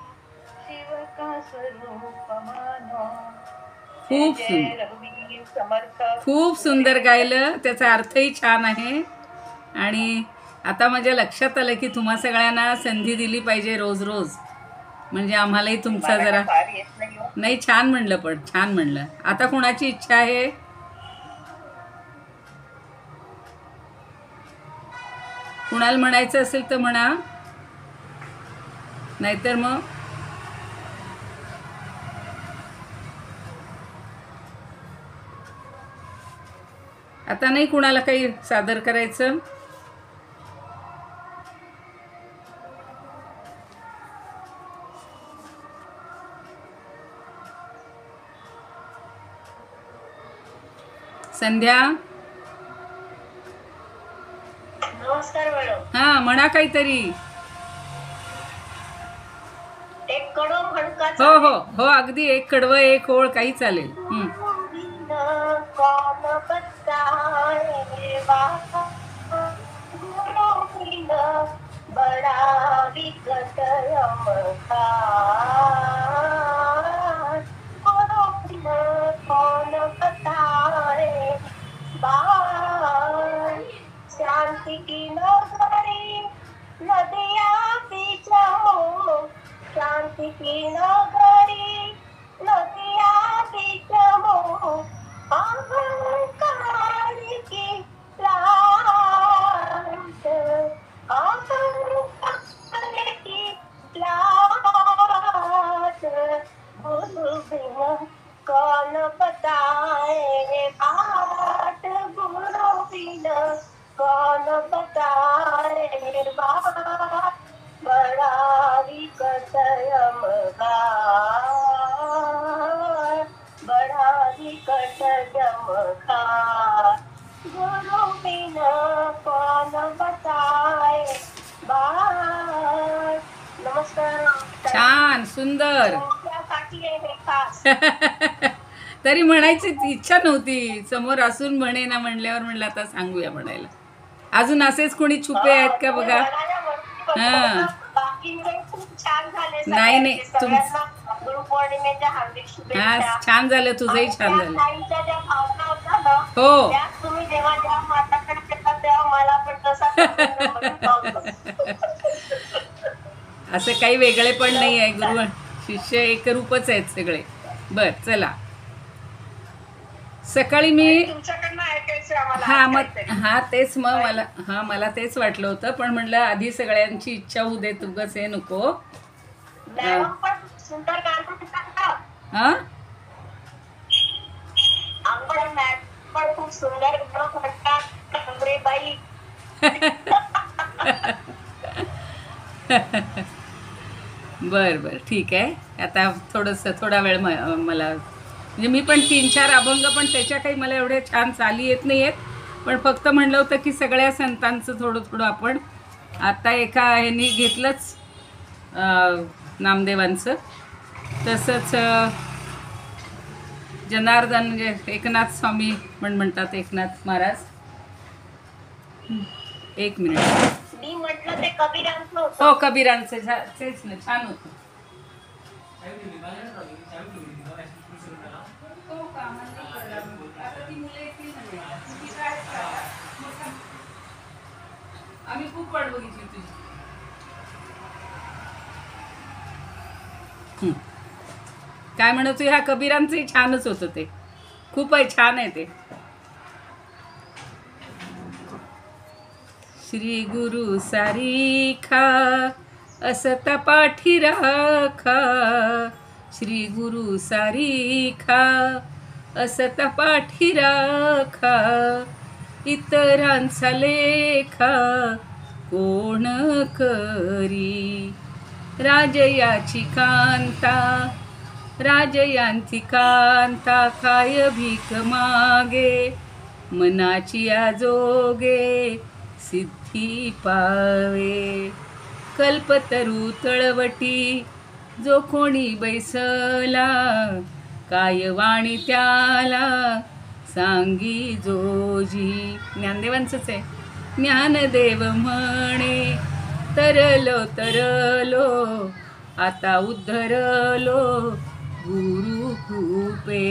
शिव का स्वरूप मानो. खूप सुंदर गायलं. त्याचा अर्थही छान आहे. आणि आता माझ्या लक्षात आलं की तुम्हा सगळ्यांना संधी दिली पाहिजे रोज रोज, म्हणजे आम्हालाही तुमचा जरा नाही. छान म्हणलं, पण छान म्हणलं. आता कोणाची इच्छा आहे? कुणाला म्हणायचं असेल तर म्हणा, नाहीतर मग आता नाही कुणाला काही सादर करायचं. संध्या. नमस्कार मॅडम. हा म्हणा काहीतरी. एक कडवं म्हणू. हो हो हो अगदी. एक कडवं एक ओळ काही चालेल. बडा विकट कौन बताए बार. शांति की नगरी नदिया बीच हो. शांति की नगरी नदिया बीच हो. छान सुंदर. तुमच्यासाठी आहे हे खास. तरी म्हणायची इच्छा नव्हती, समोर असून म्हणे ना म्हणल्यावर म्हणलं आता सांगूया म्हणायला. अजून असेच कोणी छुपे आहेत का बघा. हा बाकी खूप छान झाले. नाही नाही सगळ्यांना गुरुपौर्णिमेच्या हार्दिक हा शुभेच्छा. छान झालं, तुझंही छान झालं. ताईंच्या ज्या भावना होत्या ना, हो त्या तुम्ही जेव्हा जेव्हा माझ्याकडे येतात तेव्हा मला पण तसा असं काही वेगळे पण नाही आहे. गुरु शिष्य एकरूपच आहेत सगळे. बर चला, सकाळी मी तुमच्याकडनं ऐकायचं आम्हाला. हा मग तेच मग मला तेच वाटलं होतं, पण म्हणलं आधी सगळ्यांची इच्छा होऊ दे, तुगच हे नको. सुंदर गाणं म्हणतात. हा पण खूप सुंदर गाणं म्हणतात बाई. बर बर ठीक आहे. आता थोडा वेळ मला म्हणजे मी पण 3-4 अभंग, पण त्याच्या काही मला एवढे छान चाली येत नाही आहेत, पण फक्त म्हणलं होतं की सगळ्या संतांचं थोडं थोडं आपण आता एका ह्यांनी घेतलंच नामदेवांचं, तसंच जनार्दन म्हणजे एकनाथ स्वामी म्हणतात, एकनाथ महाराज. एक मिनिट. मी म्हटलं ते कबीरांचं होतं. हो कबीरांचं तेच ना, छान होतं. आम्ही खूप वाट बघितली तुझी. काय म्हणत ह्या कबीरांचंही छानच होतं, ते खूप आहे, छान आहे ते. श्री गुरु सारीखा असता पाठी राखा, श्री गुरु सारीखा असता पाठी राखा, इतरांचा लेखा कोण करी, राजयाची कांता राजयांची कांता, काय भीक मागे मनाची आजोगे, सिद्धी पावे. कल्पतरू तळवटी जो कोणी बैसला, काय वाणी त्याला सांगी जोजी. ज्ञानदेवांचंच आहे. ज्ञानदेव म्हणे तरलो आता उद्धरलो गुरु कृपे.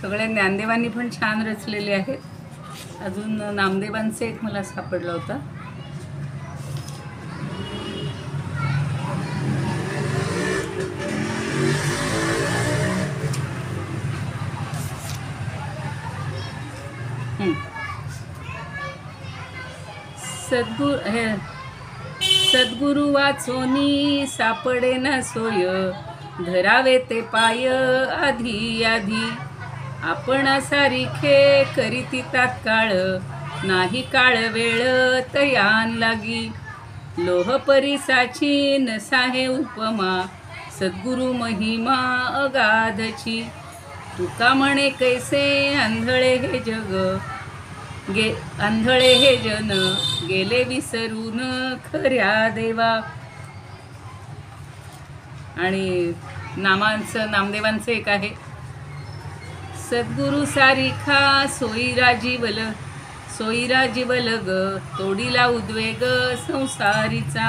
सगळ्या ज्ञानदेवांनी पण छान रचलेले आहेत. अजून नामदेवांचं एक मला सापडलं होतं. सद्गुरु वाचोनी सापडे न सोय, धरावे ते पाय आधी आधी, आपण सारिखे करीती तात्काळ, नाही काळ वेळ तयान लागी. लोह परिसाची नसाहे उपमा, सद्गुरु महिमा अगाधची. तुका म्हणे कैसे आंधळे हे जग, आंधळे हे जन गेले विसरून खऱ्या देवा. आणि नामदेवांचं एक आहे. सद्गुरु सारिखा सोयीरा जीवल ग, तोडीला उद्वेग संसारीचा,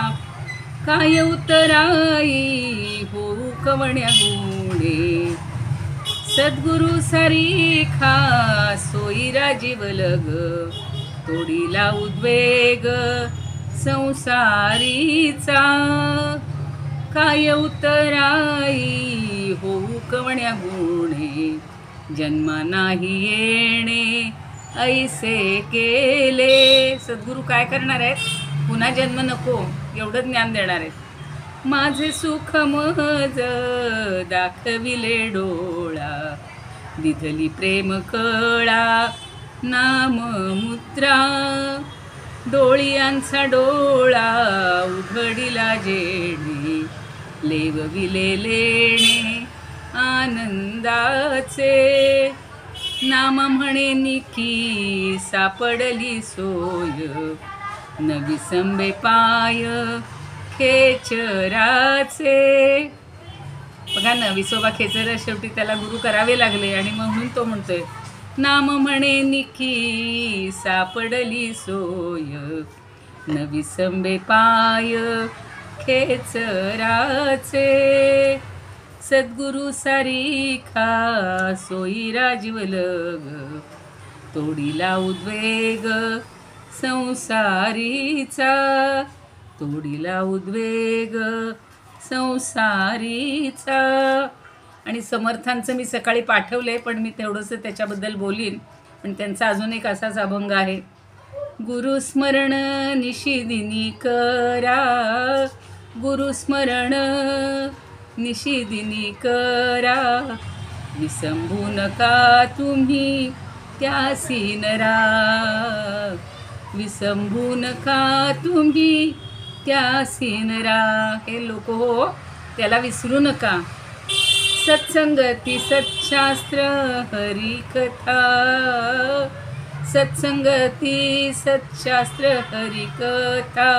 काय उतराई होऊ कवण्या गुणे. सद्गुरु सारिखा सोयीरा जीवलग, तोडीला उद्वेग संसारीचा, काय उतराई होऊ कवण्या गुणे. जन्मा नाही येणे ऐसे केले. सद्गुरु काय करणार आहेत, पुन्हा जन्म नको एवढं ज्ञान देणार आहेत. माझे सुख मज दाखविले डोळा, दिधली प्रेम कळा नाम मुद्रा. डोळियांचा डोळा उघडिला जेणे, लेवविले लेणे आनंदाचे. नाम म्हणे निकी सापडली सोय, नवी संबे पाय खेचराचे. बघा ना, विसोबा खेचर शेवटी त्याला गुरु करावे लागले आणि म्हणून तो म्हणतोय, नाम म्हणे निकी सापडली सोय, न विसंबे पाय खेचराचे. सद्गुरु सारिखा सोयी राजवलग, तोडीला उद्वेग संसारीचा, तोडीला उद्वेग संसारीचा. आणि समर्थांचं मी सकाळी पाठवलंय, पण मी तेवढंसं त्याच्याबद्दल बोलीन. पण त्यांचा अजून एक असाच अभंग आहे. गुरुस्मरण निशिदिनी करा, गुरुस्मरण निशिदिनी करा, विसंबू नका तुम्ही त्यासी नरा, विसंबू नका तुम्ही त्यासी नरा. हे लोक हो, त्याला विसरू नका. सत्संगती सत्शास्त्र हरिकथा, सत्संगती सत्शास्त्र हरिकथा,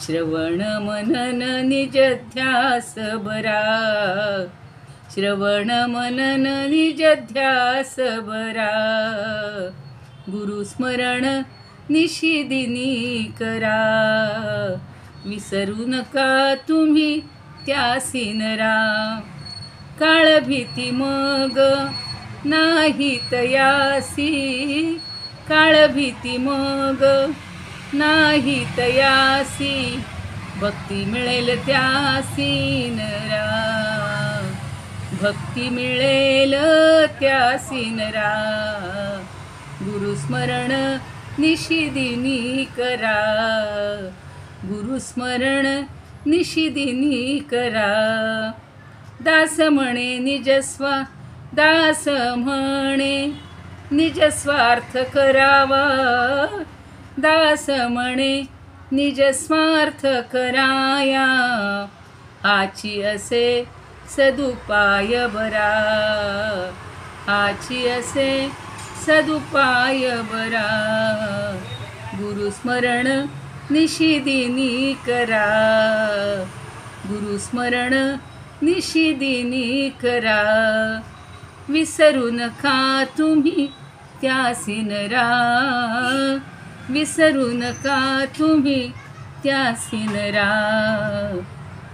श्रवण मनन निज ध्यास बरा, श्रवण मनन निज ध्यास बरा. गुरुस्मरण निशिदिनी करा, विसरू नका तुम्ही त्यासी नरा. काळ भीती मग नाही तयासी, काळ भीती मग नाही तयासी, भक्ती मिळेल त्यासी नरा, भक्ती मिळेल त्यासी नरा. गुरुस्मरण निशिदिनी करा, गुरुस्मरण निशिदिनी करा. दास म्हणे निजस्वा, दास म्हणे निजस्वार्थ करावा, दास म्हणे निजस्वार्थ कराया, हाची असे सदुपाय बरा, हाची असे सदुपाय बरा. गुरुस्मरण निशिदिनी करा, गुरुस्मरण निशिदिनी करा, विसरू नका तुम्ही त्यासी नरा, विसरू नका तुम्ही त्यासी नरा.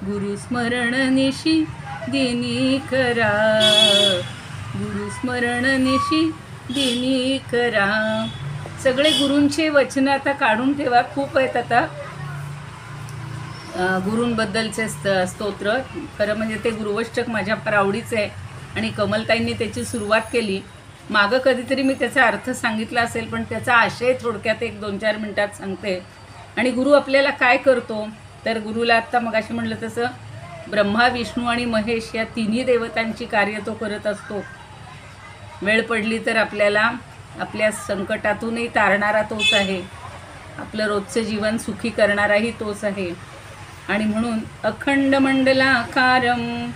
गुरुस्मरण निशिदिनी करा, गुरुस्मरण निशिदिनी करा. सगळे गुरूंचे वचन आता काढून ठेवा, खूप आहेत आता गुरूंबद्दलचे स्तोत्र. खरं म्हणजे ते गुरुवष्टक माझ्या फार आवडीचं आहे आणि कमलताईंनी त्याची सुरुवात केली. मागं कधीतरी मी त्याचा अर्थ सांगितला असेल, पण त्याचा आशय थोडक्यात 1-2-4 मिनटात सांगते. आणि गुरु आपल्याला काय करतो, तर गुरुला आत्ता मगाशी म्हणलं तसं ब्रह्मा, विष्णू आणि महेश या तिन्ही देवतांची कार्य तो करत असतो. वेळ पडली तर आपल्याला आपल्या संकटातूनही तारणारा तोच आहे, आपलं रोजचं जीवन सुखी करणाराही तोच आहे. आणि म्हणून अखंड मंडलाकारं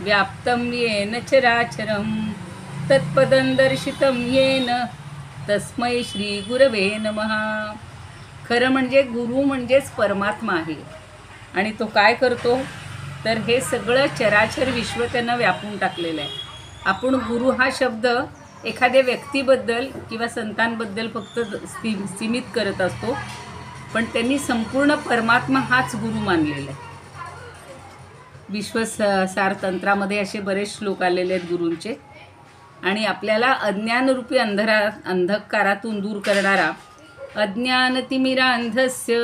व्याप्तं येन चराचरं तत्पदं दर्शितं येन तस्मै श्री गुरवे नमः. खरं म्हणजे गुरु म्हणजेच परमात्मा आहे. आणि तो काय करतो, तर हे सगळं चराचर विश्व त्यानं व्यापून टाकलेलं आहे. आपण गुरु हा शब्द एखाद्या व्यक्तीबद्दल किंवा संतांबद्दल फक्त सीमित करत असतो, पण त्यांनी संपूर्ण परमात्मा हाच गुरु मानलेला आहे. विश्वसार तंत्रामध्ये असे बरेच श्लोक आलेले आहेत गुरूंचे. आणि आपल्याला अज्ञानरूपी अंधकारातून दूर करणारा अज्ञानतिमिरांधस्य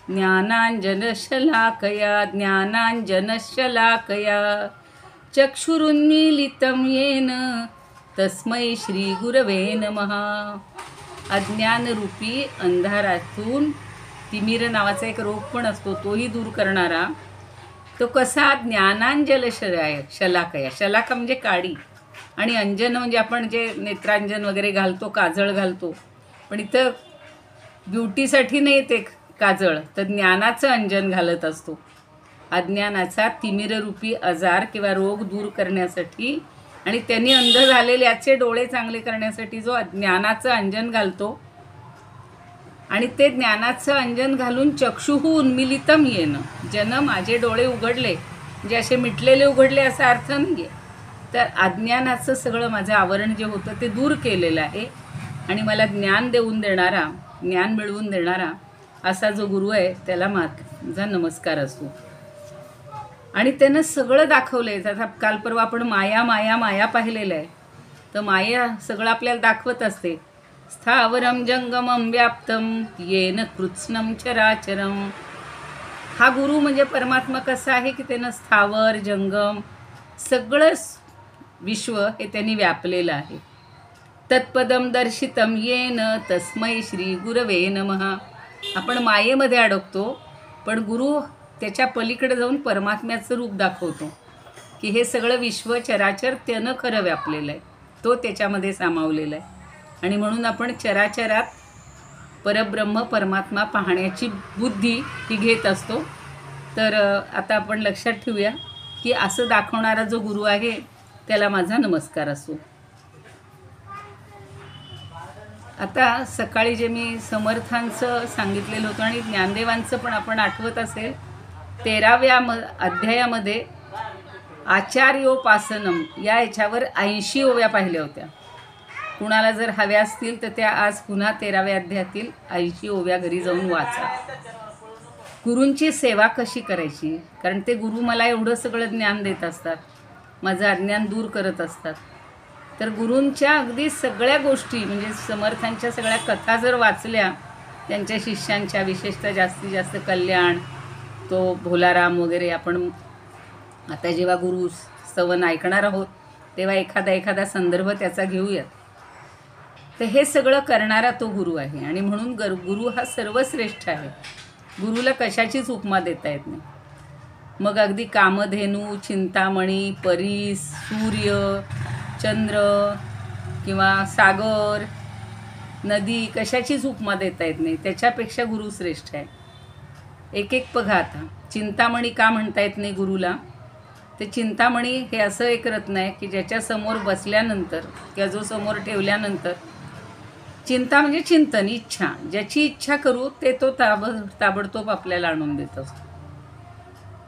ज्ञानांजनशलाकया, ज्ञानांजनशलाकया चक्षुरुन्मीलितं येन तस्मै श्री गुरवे नमः. अज्ञानरूपी अंधारातून तिमिर नावाचा एक रोग पण असतो, तोही दूर करणारा. तो कसा, ज्ञानांजल शलाकया, शलाका म्हणजे काडी आणि अंजन म्हणजे आपण जे नेत्रांजन वगैरे घालतो, काजळ घालतो. पण इथं ब्युटीसाठी नाही ते काजळ, तर ज्ञानाचं अंजन घालत असतो. अज्ञानाचा तिमिररूपी आजार किंवा रोग दूर करण्यासाठी आणि त्यांनी अंध झालेल्याचे डोळे चांगले करण्यासाठी जो ज्ञानाचं अंजन घालतो आणि ते ज्ञानाचं अंजन घालून चक्षुः उन्मिलितम येणं, ज्यानं माझे डोळे उघडले, म्हणजे असे मिटलेले उघडले असा अर्थ नाही आहे, तर अज्ञानाचं सगळं माझं आवरण जे होतं ते दूर केलेलं आहे आणि मला ज्ञान देऊन देणारा, ज्ञान मिळवून देणारा असा जो गुरु आहे त्याला माझा नमस्कार असतो. आणि त्यानं सगळं दाखवलं आहे. आता काल परवा आपण माया माया माया पाहिलेलं आहे. तर माया सगळं आपल्याला दाखवत असते. स्थावरम जंगमम व्याप्तम येन कृत्स्नम चराचरम. हा गुरु म्हणजे परमात्मा कसा आहे की त्यानं स्थावर जंगम सगळं विश्व हे त्यांनी व्यापलेलं आहे. तत्पदम दर्शितम येन तस्मै श्री गुरवे नमः. आपण मायेमध्ये अडकतो, पण गुरु त्याच्या पलीकडे जाऊन परमात्म्याचं रूप दाखवतो की हे सगळं विश्व चराचर त्यानं खरं व्यापलेलं आहे, तो त्याच्यामध्ये सामावलेला आहे. आणि म्हणून आपण चराचरात परब्रह्म परमात्मा पाहण्याची बुद्धी ही घेत असतो. तर आता आपण लक्षात ठेवूया की असं दाखवणारा जो गुरु आहे त्याला माझा नमस्कार असो. आता सकाळी जे मी समर्थांचं सांगितलेलं होतं आणि ज्ञानदेवांचं पण आपण आठवत असेल, 13व्या अध्यायामध्ये आचार्योपासनम या याच्यावर 80 ओव्या पाहिल्या होत्या. कुणाला जर हव्या असतील तर त्या आज पुन्हा 13व्या अध्यायातील 80 ओव्या घरी जाऊन वाचा. गुरूंची सेवा कशी करायची, कारण ते गुरु मला एवढं सगळं ज्ञान देत असतात, माझं अज्ञान दूर करत असतात. तर गुरूंच्या अगदी सगळ्या गोष्टी म्हणजे समर्थांच्या सगळ्या कथा जर वाचल्या त्यांच्या शिष्यांच्या, विशेषतः जास्तीत जास्त कल्याण, तो भोलाराम वगैरे, आपण आता जेव्हा गुरु स्तवन ऐकणार आहोत तेव्हा एखादा संदर्भ त्याचा घेऊयात. तर हे सगळं करणारा तो गुरु आहे आणि म्हणून गुरु हा सर्वश्रेष्ठ आहे. गुरुला कशाचीच उपमा देता येत नाही. मग अगदी कामधेनू, चिंतामणी, परीस, सूर्य, चंद्र किंवा सागर, नदी कशाचीच उपमा देता येत नाही. त्याच्यापेक्षा गुरु श्रेष्ठ आहे. एक एक बघा. आता चिंतामणी का म्हणता येत नाही गुरुला, ते चिंतामणी हे असं एक रत्न आहे की ज्याच्यासमोर बसल्यानंतर किंवा जो समोर ठेवल्यानंतर, चिंता म्हणजे चिंतन, इच्छा, ज्याची इच्छा करू ते तो ताबडतोब आपल्याला आणून देत असतो.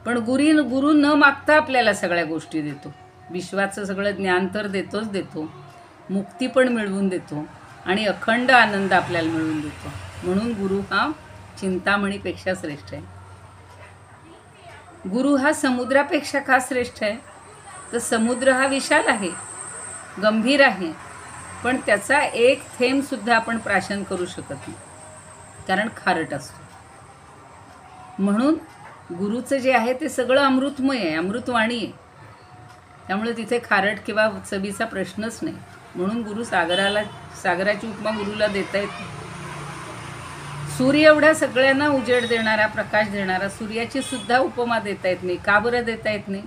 पण गुरु न मागता आपल्याला सगळ्या गोष्टी देतो. विश्वाचं सगळं ज्ञान तर देतोच देतो, मुक्ती पण मिळवून देतो आणि अखंड आनंद आपल्याला मिळवून देतो. म्हणून गुरु हा चिंतामणीपेक्षा श्रेष्ठ आहे. गुरु हा समुद्रापेक्षा का श्रेष्ठ आहे, तर समुद्र हा विशाल आहे, गंभीर आहे, पण त्याचा एक थेंबसुद्धा आपण प्राशन करू शकत नाही, कारण खारट असतो. म्हणून गुरुचं जे आहे ते सगळं अमृतमय आहे, अमृतवाणी आहे. त्यामुळे तिथे खारट किंवा चवीचा प्रश्नच नाही. म्हणून सागराची उपमा गुरुला देता येते. सूर्य एवढा सगळ्यांना उजेड देणारा, प्रकाश देणारा, सूर्याची सुद्धा उपमा देता येत नाही. का बरं देता येत नाही,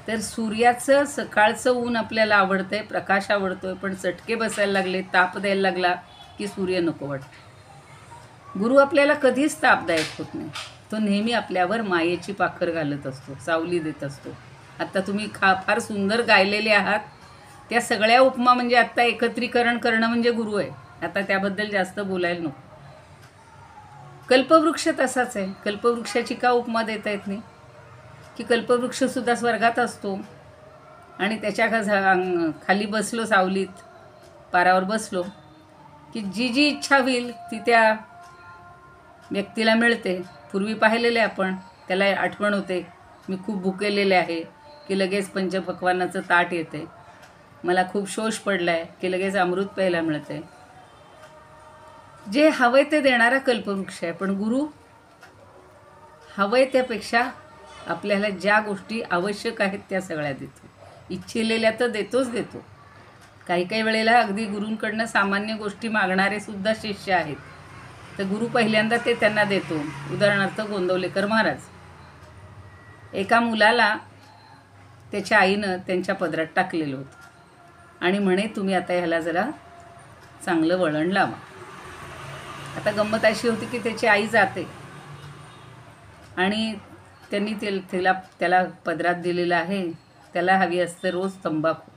तर सूर्याचं सकाळचं ऊन आपल्याला आवडतंय, प्रकाश आवडतोय, पण चटके बसायला लागले, ताप द्यायला लागला की सूर्य नको वाटतं. गुरु आपल्याला कधीच तापदायक होत नाही. तो नेहमी आपल्यावर मायेची पाखर घालत असतो, सावली देत असतो. आता तुम्ही फार सुंदर गायलेले आहात. त्या सगळ्या उपमा म्हणजे आत्ता एकत्रीकरण करणं म्हणजे गुरु आहे. आता त्याबद्दल जास्त बोलायला नको. कल्पवृक्ष तसाच आहे. कल्पवृक्षाची का उपमा देता येत नाही, की कल्पवृक्षसुद्धा स्वर्गात असतो आणि त्याच्या खाली बसलो, सावलीत पारावर बसलो की जी जी इच्छा होईल ती त्या व्यक्तीला मिळते. पूर्वी पाहिलेले आपण, त्याला आठवण होते मी खूप भुकेलेले आहे की लगेच पंचपक्वान्नाचं ताट येते, मला खूप शोष पडला आहे की लगेच अमृत प्यायला मिळते. जे हवंय ते देणारा कल्पवृक्ष आहे. पण गुरु हवंय त्यापेक्षा आपल्याला ज्या गोष्टी आवश्यक आहेत त्या सगळ्या देतो. इच्छिलेल्या तर देतोच देतो. काही काही वेळेला अगदी गुरूंकडनं सामान्य गोष्टी मागणारे सुद्धा शिष्य आहेत, तर गुरु पहिल्यांदा ते त्यांना देतो. उदाहरणार्थ गोंदवलेकर महाराज, एका मुलाला त्याच्या आईनं त्यांच्या पदरात टाकलेलं होतं आणि म्हणे तुम्ही आता ह्याला जरा चांगलं वळण लावा. आता गंमत अशी होती की त्याची आई जाते आणि त्यांनी त्याला पदरात दिलेलं आहे, त्याला हवी असते रोज तंबाखू,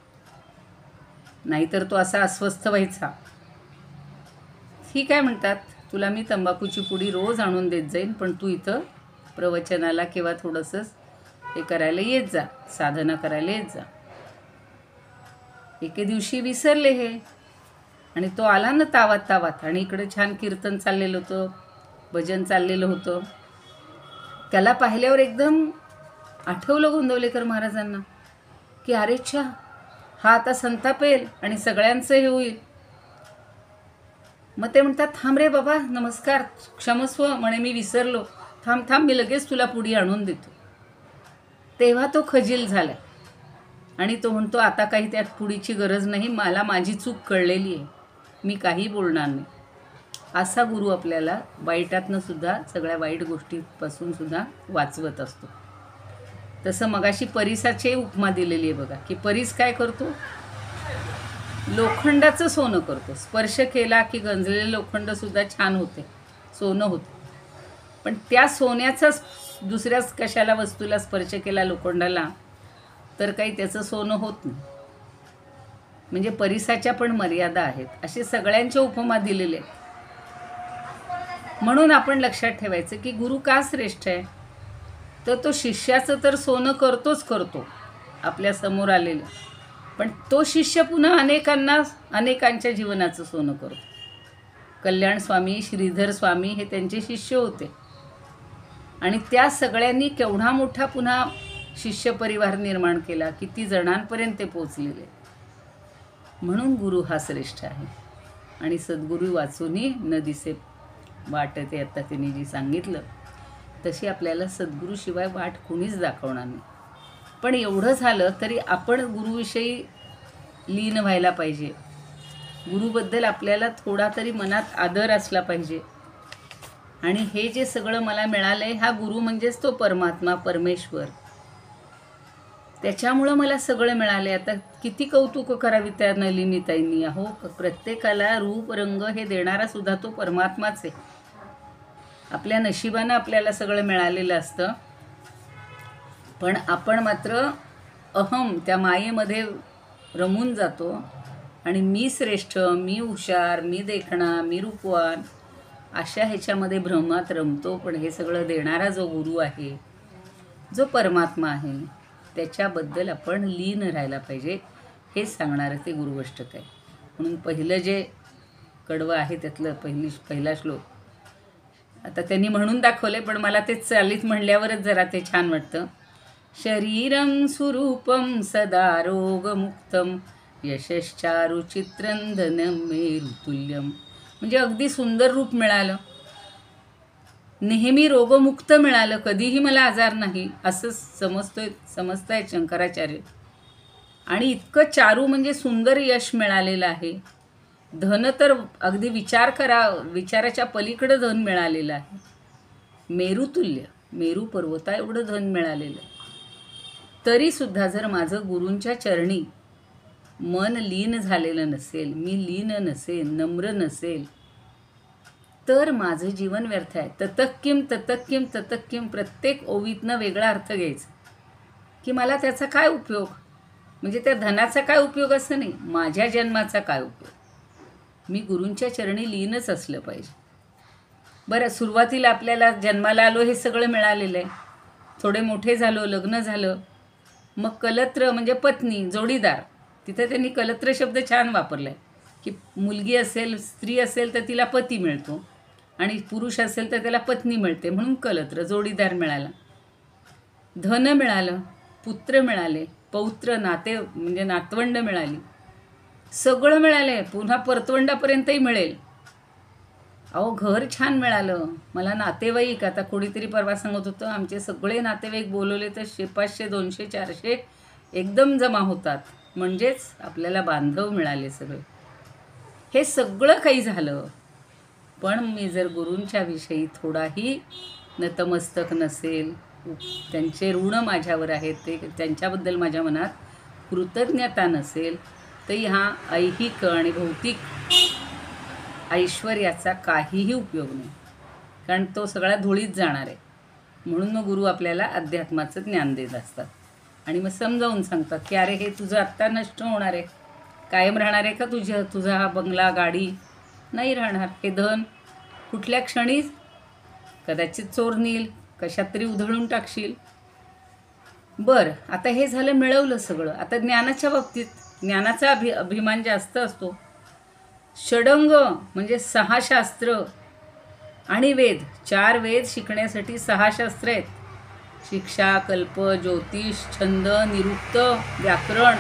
नाहीतर तो असा अस्वस्थ व्हायचा. ठीक आहे म्हणतात, तुला मी तंबाखूची पुडी रोज आणून देत जाईन, पण तू इथं प्रवचनाला किंवा थोडंसं हे करायला येत जा, साधना करायला येत जा. एके दिवशी विसरले हे, आणि तो आला ना तावात तावात, आणि इकडे छान कीर्तन चाललेलं होतं, भजन चाललेलं होतं. त्याला पाहिल्यावर एकदम आठवलं गोंदवलेकर महाराजांना की अरे छा, हा आता संतापेल आणि सगळ्यांचं हे होईल. मग ते म्हणतात, थांब रे बाबा, नमस्कार, क्षमस्व, म्हणे मी विसरलो, थांब थांब, मी लगेच तुला पुडी आणून देतो. तेव्हा तो खजील झाला आणि तो म्हणतो, आता काही त्यात पुडीची गरज नाही, मला माझी चूक कळलेली आहे, मी काही बोलणार नाही. असा गुरु आपल्याला वाईटातनं सुद्धा, सगळ्या वाईट गोष्टीपासून सुद्धा वाचवत असतो. तसं मगाशी परीसाची उपमा दिलेली आहे बघा, की परीस काय करतो, लोखंडाचं सोनं करतो. स्पर्श केला की गंजलेलं लोखंडसुद्धा छान होते, सोनं होते. पण त्या सोन्याचाच दुसऱ्याच कशाला वस्तूला स्पर्श केला, लोखंडाला, तर काही त्याचं सोनं होत नाही. म्हणजे परीसाच्या पण मर्यादा आहेत. असे सगळ्यांच्या उपमा दिलेले आहेत. म्हणून आपण लक्षात ठेवायचं की गुरु का श्रेष्ठ आहे, तर तो शिष्याचं तर सोनं करतोच करतो आपल्या समोर आलेलं, पण तो शिष्य पुन्हा अनेकांच्या जीवनाचं सोनं करतो. कल्याण स्वामी, श्रीधर स्वामी हे त्यांचे शिष्य होते, आणि त्या सगळ्यांनी केवढा मोठा पुन्हा शिष्य परिवार निर्माण केला, किती जणांपर्यंत ते पोचलेले. म्हणून गुरु हा श्रेष्ठ आहे. आणि सद्गुरू वाचूनही न दिसे वाट, ते आता त्यांनी जी सांगितलं तशी आपल्याला सद्गुरूशिवाय वाट कुणीच दाखवणार नाही. पण एवढं झालं तरी आपण गुरुविषयी लीन व्हायला पाहिजे. गुरुबद्दल आपल्याला थोडा तरी मनात आदर असला पाहिजे. आणि हे जे सगळं मला मिळालं आहे, हा गुरु म्हणजेच तो परमात्मा, परमेश्वर, त्याच्यामुळं मला सगळं मिळालं. आता किती कौतुक करावी त्या नलिनीताईंनी. अहो, प्रत्येकाला रूप रंग हे देणारा सुद्धा तो परमात्माच आहे. आपल्या नशिबानं आपल्याला सगळं मिळालेलं असतं, पण आपण मात्र अहम, त्या मायेमध्ये रमून जातो, आणि मी श्रेष्ठ, मी हुशार, मी देखणा, मी रूपवान, अशा ह्याच्यामध्ये भ्रमात रमतो. पण हे सगळं देणारा जो गुरु आहे, जो परमात्मा आहे, त्याच्याबद्दल आपण लीन राहायला पाहिजे. हेच सांगणारं ते गुरुअष्टक आहे. म्हणून पहिलं जे कडवं आहे त्यातलं पहिला श्लोक आता त्यांनी म्हणून दाखवले, पण मला ते चालीत म्हणल्यावरच जरा ते छान वाटतं. शरीरं सुरूपं सदा रोगमुक्तं यशश्चारुचित्रंधनं मेरुतुल्यं. म्हणजे अगदी सुंदर रूप मिळालं, नेहमी रोगमुक्त मिळालं, कधीही मला आजार नाही, असं समजतायत शंकराचार्य. आणि इतकं चारू म्हणजे सुंदर यश मिळालेलं आहे. धन तर अगदी विचाराच्या पलीकडं धन मिळालेलं आहे. मेरुतुल्य, मेरू पर्वता एवढं धन मिळालेलं आहे. तरीसुद्धा जर माझं गुरूंच्या चरणी मन लीन झालेलं नसेल, मी लीन नसेल, नम्र नसेल, तर माझं जीवन व्यर्थ आहे. ततक्किम ततक्किम ततक्किम, प्रत्येक ओवीतनं वेगळा अर्थ घ्यायचा, की मला त्याचा काय उपयोग, म्हणजे त्या धनाचा काय उपयोग असं नाही, माझ्या जन्माचा काय उपयोग. मी गुरूंच्या चरणी लीनच असलं पाहिजे. बरं, सुरुवातीला आपल्याला जन्माला आलो हे सगळं मिळालेलं आहे, थोडे मोठे झालो, लग्न झालं, मग कलत्र म्हणजे पत्नी, जोडीदार, तिथं त्यांनी कलत्र शब्द छान वापरला आहे, की मुलगी असेल, स्त्री असेल तर तिला पती मिळतो, आणि पुरुष असेल तर त्याला पत्नी मिळते, म्हणून कलत्र, जोडीदार मिळाला. धन मिळालं, पुत्र मिळाले, पौत्र, नाते म्हणजे नातवंड मिळाली, सगळं मिळालं आहे, पुन्हा परतवंडापर्यंतही मिळेल. अहो, घर छान मिळालं, मला नातेवाईक, आता कोणीतरी परवा सांगत होतं, आमचे सगळे नातेवाईक बोलवले तर 500, 200, 400 एकदम जमा होतात. म्हणजेच आपल्याला बांधव मिळाले सगळे. हे सगळं काही झालं, पण मी जर गुरूंच्या विषयी थोडाही नतमस्तक नसेल, त्यांचे ऋण माझ्यावर आहेत, ते त्यांच्याबद्दल माझ्या मनात कृतज्ञता नसेल, तर ह्या ऐहिक आणि भौतिक ऐश्वर्याचा काहीही उपयोग नाही, कारण तो सगळा धुळीत जाणार आहे. म्हणून मग गुरु आपल्याला अध्यात्माचं ज्ञान देत असतात, आणि मग समजावून सांगतात की अरे हे तुझं आत्ता नष्ट होणार आहे, कायम राहणार आहे का तुझा हा बंगला, गाडी? नाही राहणार. हे धन कुठल्या क्षणी कदाचित चोर नेईल, कशात तरी उधळून टाकशील. बरं, आता हे झालं, मिळवलं सगळं. आता ज्ञानाच्या बाबतीत ज्ञानाचा अभिमान जास्त असतो. षडंग म्हणजे 6 शास्त्र आणि वेद, 4 वेद शिकण्यासाठी 6 शास्त्र आहेत. शिक्षा, कल्प, ज्योतिष, छंद, निरुक्त, व्याकरण,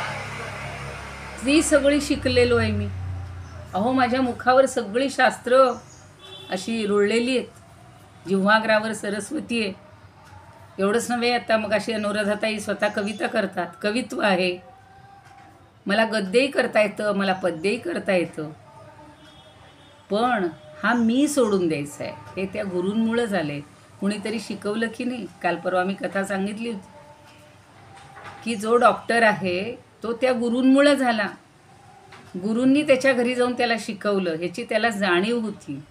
ती सगळी शिकलेलो आहे मी. अहो, माझ्या मुखावर सगळी शास्त्र अशी रुळलेली आहेत. जिव्हाग्रावर सरस्वती आहे. एवढंच नव्हे, आता मग अशी अनुराधाताई स्वतः कविता करतात, कवित्व आहे. मला गद्यही करता येतं, मला पद्यही करता येतं. पण हा मी सोडून द्यायचा आहे. हे त्या गुरूंमुळं झाले. कुणीतरी शिकवलं की नाही. काल परवा मी कथा सांगितली होती की जो डॉक्टर आहे तो त्या गुरूंमुळं झाला. गुरूंनी त्याच्या घरी जाऊन त्याला शिकवलं, ह्याची त्याला जाणीव होती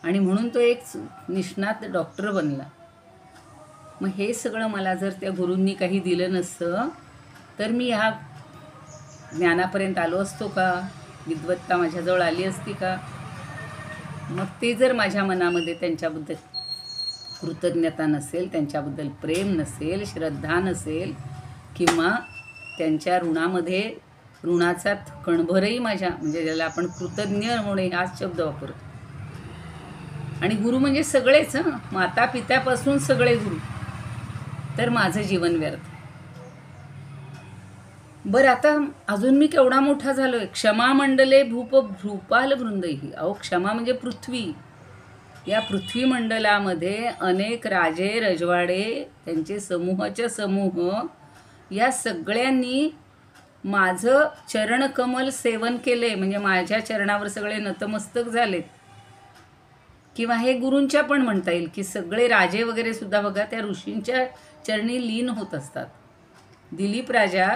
आणि म्हणून तो एक निष्णात डॉक्टर बनला. मग हे सगळं मला जर त्या गुरूंनी काही दिलं नसतं तर मी ह्या ज्ञानापर्यंत आलो असतो का? विद्वत्ता माझ्याजवळ आली असती का? मग ते जर माझ्या मनामध्ये त्यांच्याबद्दल कृतज्ञता नसेल, त्यांच्याबद्दल प्रेम नसेल, श्रद्धा नसेल, किंवा त्यांच्या ऋणामध्ये ऋणाचा कणभरही माझ्या, म्हणजे ज्याला आपण कृतज्ञ म्हणून हाच शब्द वापरतो. आणि गुरु म्हणजे सगळेच, माता पित्यापासून सगळे गुरु. तर माझं जीवन व्यर्थ. बरं, आता अजून मी केवढा मोठा झालोय. क्षमा मंडले भूपाल वृंदही. अहो, क्षमा म्हणजे पृथ्वी. या पृथ्वी मंडलामध्ये अनेक राजे, रजवाडे, त्यांचे समूहाचे समूह, या सगळ्यांनी माझं चरणकमल सेवन केले. म्हणजे माझ्या चरणावर सगळे नतमस्तक झालेत. किंवा हे गुरूंच्या पण म्हणता येईल की सगळे राजे वगैरे सुद्धा बघा त्या ऋषींच्या चरणी लीन होत असतात. दिलीप राजा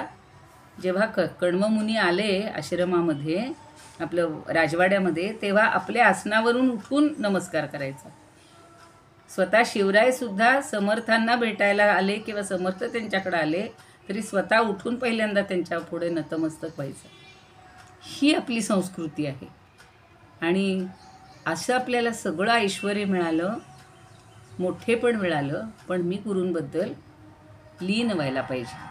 जेव्हा कण्वमुनी आले आश्रमामध्ये, आपलं राजवाड्यामध्ये, तेव्हा आपल्या आसनावरून उठून नमस्कार करायचा. स्वतः शिवरायसुद्धा समर्थांना भेटायला आले किंवा समर्थ त्यांच्याकडे आले तरी स्वतः उठून पहिल्यांदा त्यांच्या पुढे नतमस्तक व्हायचं. ही आपली संस्कृती आहे. आणि असं आपल्याला सगळं ऐश्वर मिळालं, मोठेपण मिळालं, पण मी गुरूंबद्दल लीन व्हायला पाहिजे.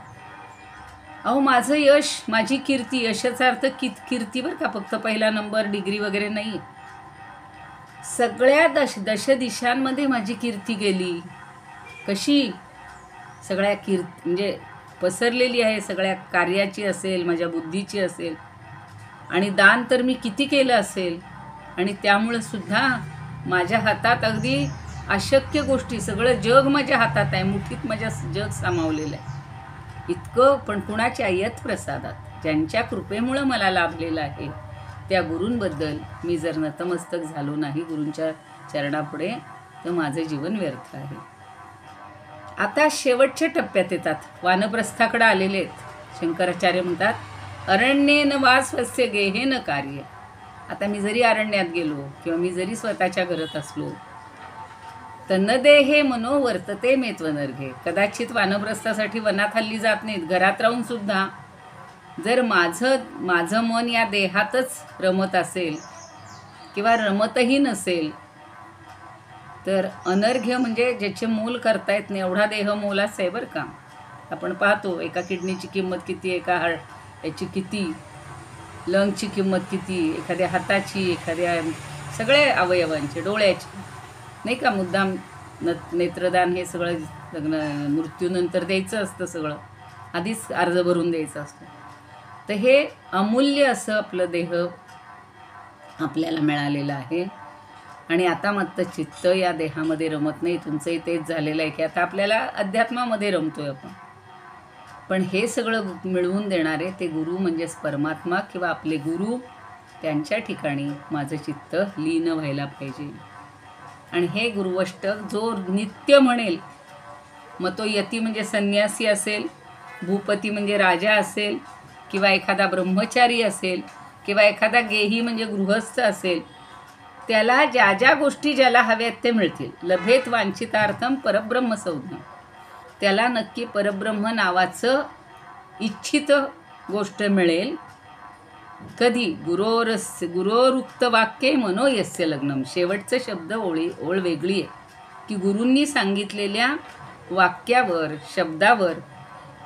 अहो, माझं यश, माझी कीर्ती, यशाचा अर्थ कीर्ती बरं का, फक्त पहिला नंबर, डिग्री वगैरे नाही. सगळ्या दश दिशांमध्ये माझी कीर्ती गेली. कशी? सगळ्या म्हणजे पसरलेली आहे. सगळ्या कार्याची असेल, माझ्या बुद्धीची असेल, आणि दान तर मी किती केलं असेल. आणि त्यामुळं सुद्धा माझ्या हातात अगदी अशक्य गोष्टी, सगळं जग माझ्या हातात आहे, मुठीत माझ्या जग सामावलेलं आहे. इतकं, पण कुणाच्या यत प्रसादात, ज्यांच्या कृपेमुळं मला लाभलेलं आहे, त्या गुरूंबद्दल मी जर नतमस्तक झालो नाही गुरूंच्या चरणापुढे, तर माझं जीवन व्यर्थ आहे. आता शेवटच्या टप्प्यात येतात, वानप्रस्थाकडे आलेले आहेत. शंकराचार्य म्हणतात, अरण्येन वा स्वस्य गेहेन कार्य. आता मी जरी अरण्यात गेलो किंवा मी जरी स्वतःच्या घरात असलो, तर न देहे मनो वर्तते मे त्वनर्घे. कदाचित वानप्रस्थासाठी वनात हल्ली जात नाहीत, घरात राहून सुद्धा जर माझं मन या देहातच रमत असेल किंवा रमतही नसेल, तर अनर्घ्य म्हणजे ज्याचे मोल करता येत नाही, एवढा देह मोलाच आहे बरं का. आपण पाहतो एका किडनीची किंमत किती, एका याची किती, लंगची किंमत किती, एखाद्या हाताची, एखाद्या सगळ्या अवयवांची, डोळ्याची, नाही का. मुद्दाम नेत्रदान हे सगळं मृत्यूनंतर द्यायचं असतं, सगळं आधीच अर्ज भरून द्यायचं असतं. तर हे अमूल्य असं आपलं देह आपल्याला मिळालेलं आहे. आणि आता मात्र चित्त या देहामध्ये रमत नाही. तुमचंही तेच झालेलं आहे की आता आपल्याला अध्यात्मामध्ये रमतोय आपण. पण हे सगळं मिळवून देणारे ते गुरु म्हणजेच परमात्मा किंवा आपले गुरु, त्यांच्या ठिकाणी माझं चित्त लीन व्हायला पाहिजे. आणि हे गुरुवष्टक जो नित्य म्हणेल, मग तो यती म्हणजे संन्यासी असेल, भूपती म्हणजे राजा असेल, किंवा एखादा ब्रह्मचारी असेल, किंवा एखादा गेही म्हणजे गृहस्थ असेल, त्याला ज्या ज्या गोष्टी ज्याला हव्यात ते मिळतील. लभेत वांछितार्थम परब्रह्म संज्ञा. त्याला नक्की परब्रह्म नावाचं इच्छित गोष्ट मिळेल. कधी गुरोरुक्त वाक्ये मनो यस्य लग्नम. शेवटचं शब्द ओळ वेगळी आहे की गुरूंनी सांगितलेल्या वाक्यावर शब्दावर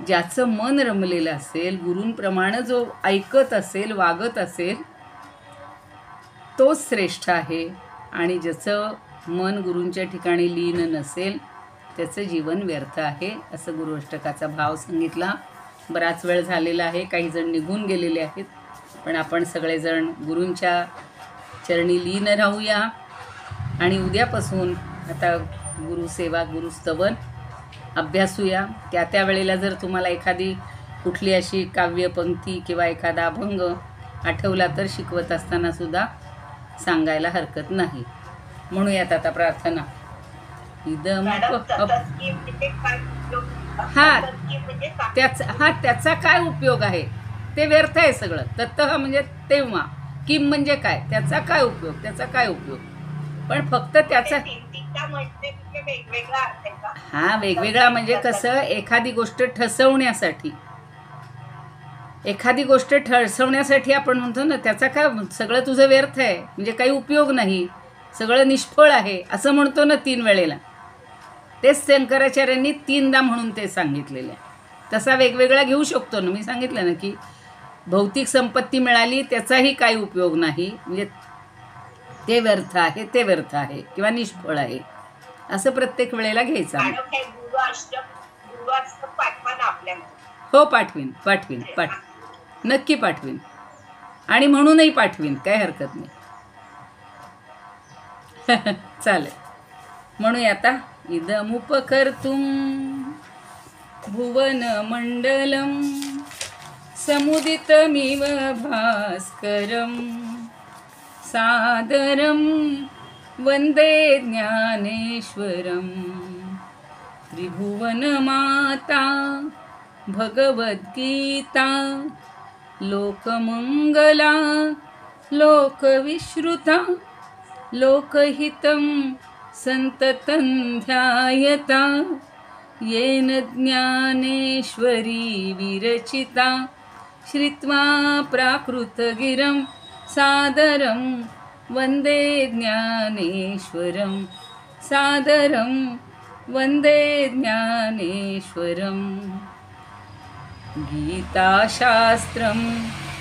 ज्याचं मन रमलेलं असेल, गुरूंप्रमाणे जो ऐकत असेल वागत असेल तोच श्रेष्ठ आहे. आणि ज्याचं मन गुरूंच्या ठिकाणी लीन नसेल त्याचं जीवन व्यर्थ आहे. असं गुरुअष्टकाचा भाव सांगितला. बराच वेळ झालेला आहे, काही जण निघून गेलेले आहेत, पण आपण सगळेजण गुरूंच्या चरणी लीन राहूया. आणि उद्यापासून आता गुरुसेवा गुरुस्तवन अभ्यासूया. त्या वेळेला जर तुम्हाला एखादी कुठली अशी काव्यपंक्ती किंवा एखादा अभंग आठवला तर शिकवत असताना सुद्धा सांगायला हरकत नाही. म्हणूयात आता प्रार्थना. त्याचा काय उपयोग आहे? ते व्यर्थ आहे सगळं. तत्त म्हणजे तेव्हा, किम म्हणजे काय, त्याचा काय उपयोग, त्याचा काय उपयोग. पण फक्त त्याचा वेगवेगळा म्हणजे कसं, एखादी गोष्ट ठसवण्यासाठी आपण म्हणतो ना त्याचा काय, सगळं तुझं व्यर्थ आहे म्हणजे काही उपयोग नाही, सगळं निष्फळ आहे असं म्हणतो ना 3 वेळेला. तेच शंकराचार्यांनी 3दा म्हणून ते सांगितलेले. तसा वेगवेगळा घेऊ शकतो ना. मी सांगितलं ना की भौतिक संपत्ती मिळाली त्याचाही काही उपयोग नाही, म्हणजे ते व्यर्थ आहे किंवा निष्फळ आहे असं प्रत्येक वेळेला घ्यायचं. हो पाठवीन नक्की पाठवीन. आणि म्हणूनही पाठवीन, काय हरकत नाही. चालेल. म्हणूया आता. इदमुपकर्तुं भुवनमण्डलं समुदितमिव भास्करं सादरं वन्दे ज्ञानेश्वरं. त्रिभुवनमाता भगवद्गीता लोकमङ्गला लोकविश्रुता लोकहितं संततं ध्यायता. येन ज्ञानेश्वरी विरचिता श्रुत्वा प्राकृतगिरं सादरं वन्दे ज्ञानेश्वरं सादरं वन्दे ज्ञानेश्वरं. गीताशास्त्रं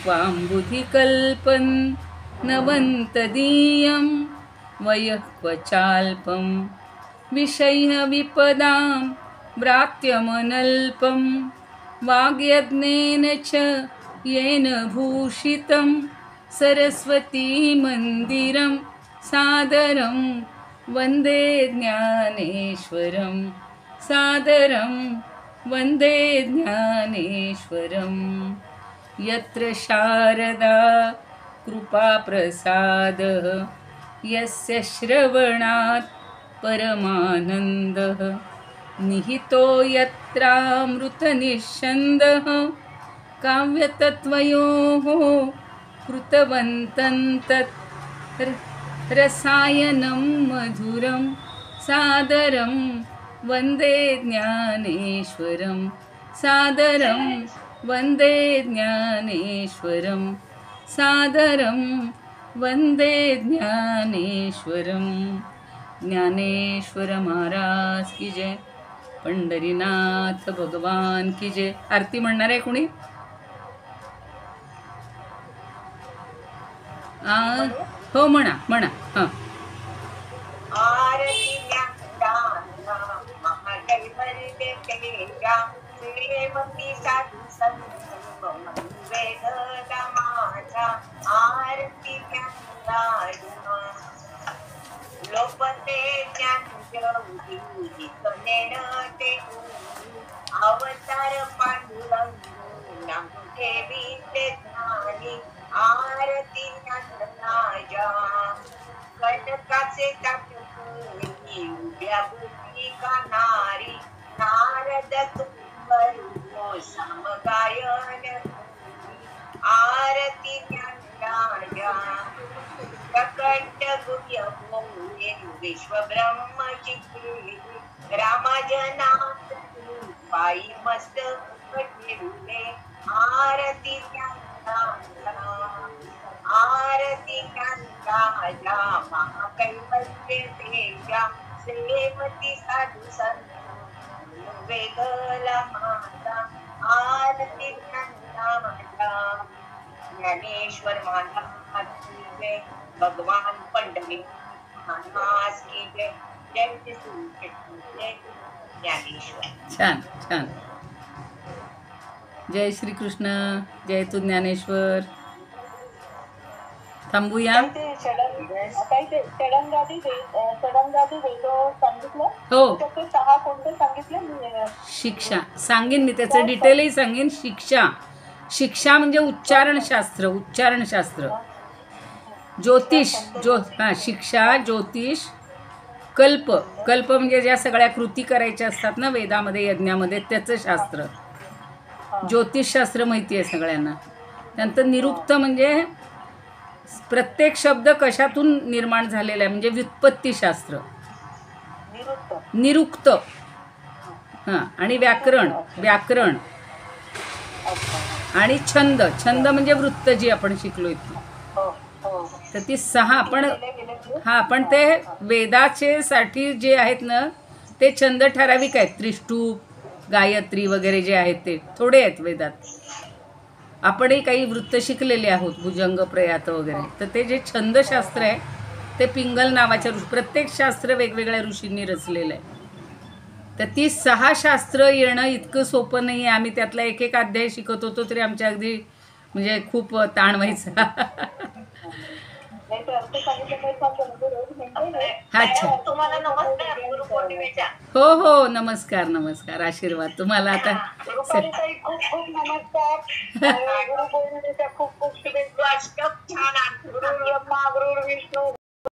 त्वाम्बुधिकल्पं नवन्तदीयं वयः क्वचाल्पं विषयविपदां व्रात्यमनल्पं वाग्यज्ञेन च येन भूषितं सरस्वतीमन्दिरं सादरं वन्दे ज्ञानेश्वरं सादरं वन्दे ज्ञानेश्वरं. यत्र शारदा कृपाप्रसादः यस्य श्रवणात् परमानन्दः निहितो यत्रामृतनिःस्यन्दः काव्यतत्त्वयोः कृतवन्तं तत् रसायनं मधुरं सादरं वन्दे ज्ञानेश्वरं सादरं वन्दे ज्ञानेश्वरं सादरं वन्दे ज्ञानेश्वरं. ज्ञानेश्वर महाराज की जय. पंढरीनाथ भगवान की जय. आरती म्हणणार आहे कोणी? हो म्हणा. हां. लोपते अवतार पांडुरंग ठेवीते ध्यानी आरती ज्ञानराजा कटकाचे ताटुकी उभ्या बुद्धी का नारी नारद तुंबरू समगायन आरती ज्ञानराजा प्रकट गुह्य भूमी विश्वब्रह्मची रामाजनात पायी मस्त ठेवले आरती ज्ञानराजा. आरती गंगाला महाकैवल्य देव्या श्रीमती साधू संत वेगला माझा आरती गंगाला ज्ञानेश्वर महाराज की जय भगवान पंडित महाराज की जय जय श्री जय ज्ञानेश्वर. छान छान. जय श्रीकृष्ण. जय तू ज्ञानेश्वर. थांबूया. हो शिक्षा सांगेन मी, त्याचं डिटेलही सांगेन. शिक्षा म्हणजे उच्चारणशास्त्र. ज्योतिष शिक्षा, ज्योतिष, कल्प म्हणजे ज्या सगळ्या कृती करायच्या असतात ना वेदामध्ये यज्ञामध्ये, त्याचं शास्त्र. ज्योतिषशास्त्र माहिती आहे सगळ्यांना. नंतर निरुक्त म्हणजे प्रत्येक शब्द कशातून निर्माण झालेला आहे म्हणजे व्युत्पत्तीशास्त्र. निरुक्त आणि व्याकरण आणि छंद म्हणजे वृत्त जी आपण शिकलोय ती. तर ती 6 पण ते वेदाचे साठी जे आहेत ना ते छंद ठराविक आहेत. त्रिष्टुप, गायत्री वगैरे जे आहेत ते थोडे आहेत वेदात. आपणही काही वृत्त शिकलेले आहोत, भुजंग, प्रयात वगैरे. तर ते जे छंदशास्त्र आहे ते पिंगल नावाच्या प्रत्येक शास्त्र वेगवेगळ्या ऋषींनी रचलेलं आहे. तर ती 6 शास्त्र येणं इतकं सोपं नाही आहे. आम्ही त्यातला एक अध्याय शिकत होतो तरी आमच्या अगदी म्हणजे खूप ताण व्हायचा. अच्छा. तुम्हाला नमस्कार गुरुपौर्णिमेच्या. हो नमस्कार. आशीर्वाद तुम्हाला. आता खूप खूप नमस्कार. गुरुपौर्णिमेच्या खूप शुभेच्छा. छान गुरु ब्रह्मा गुरु विष्णू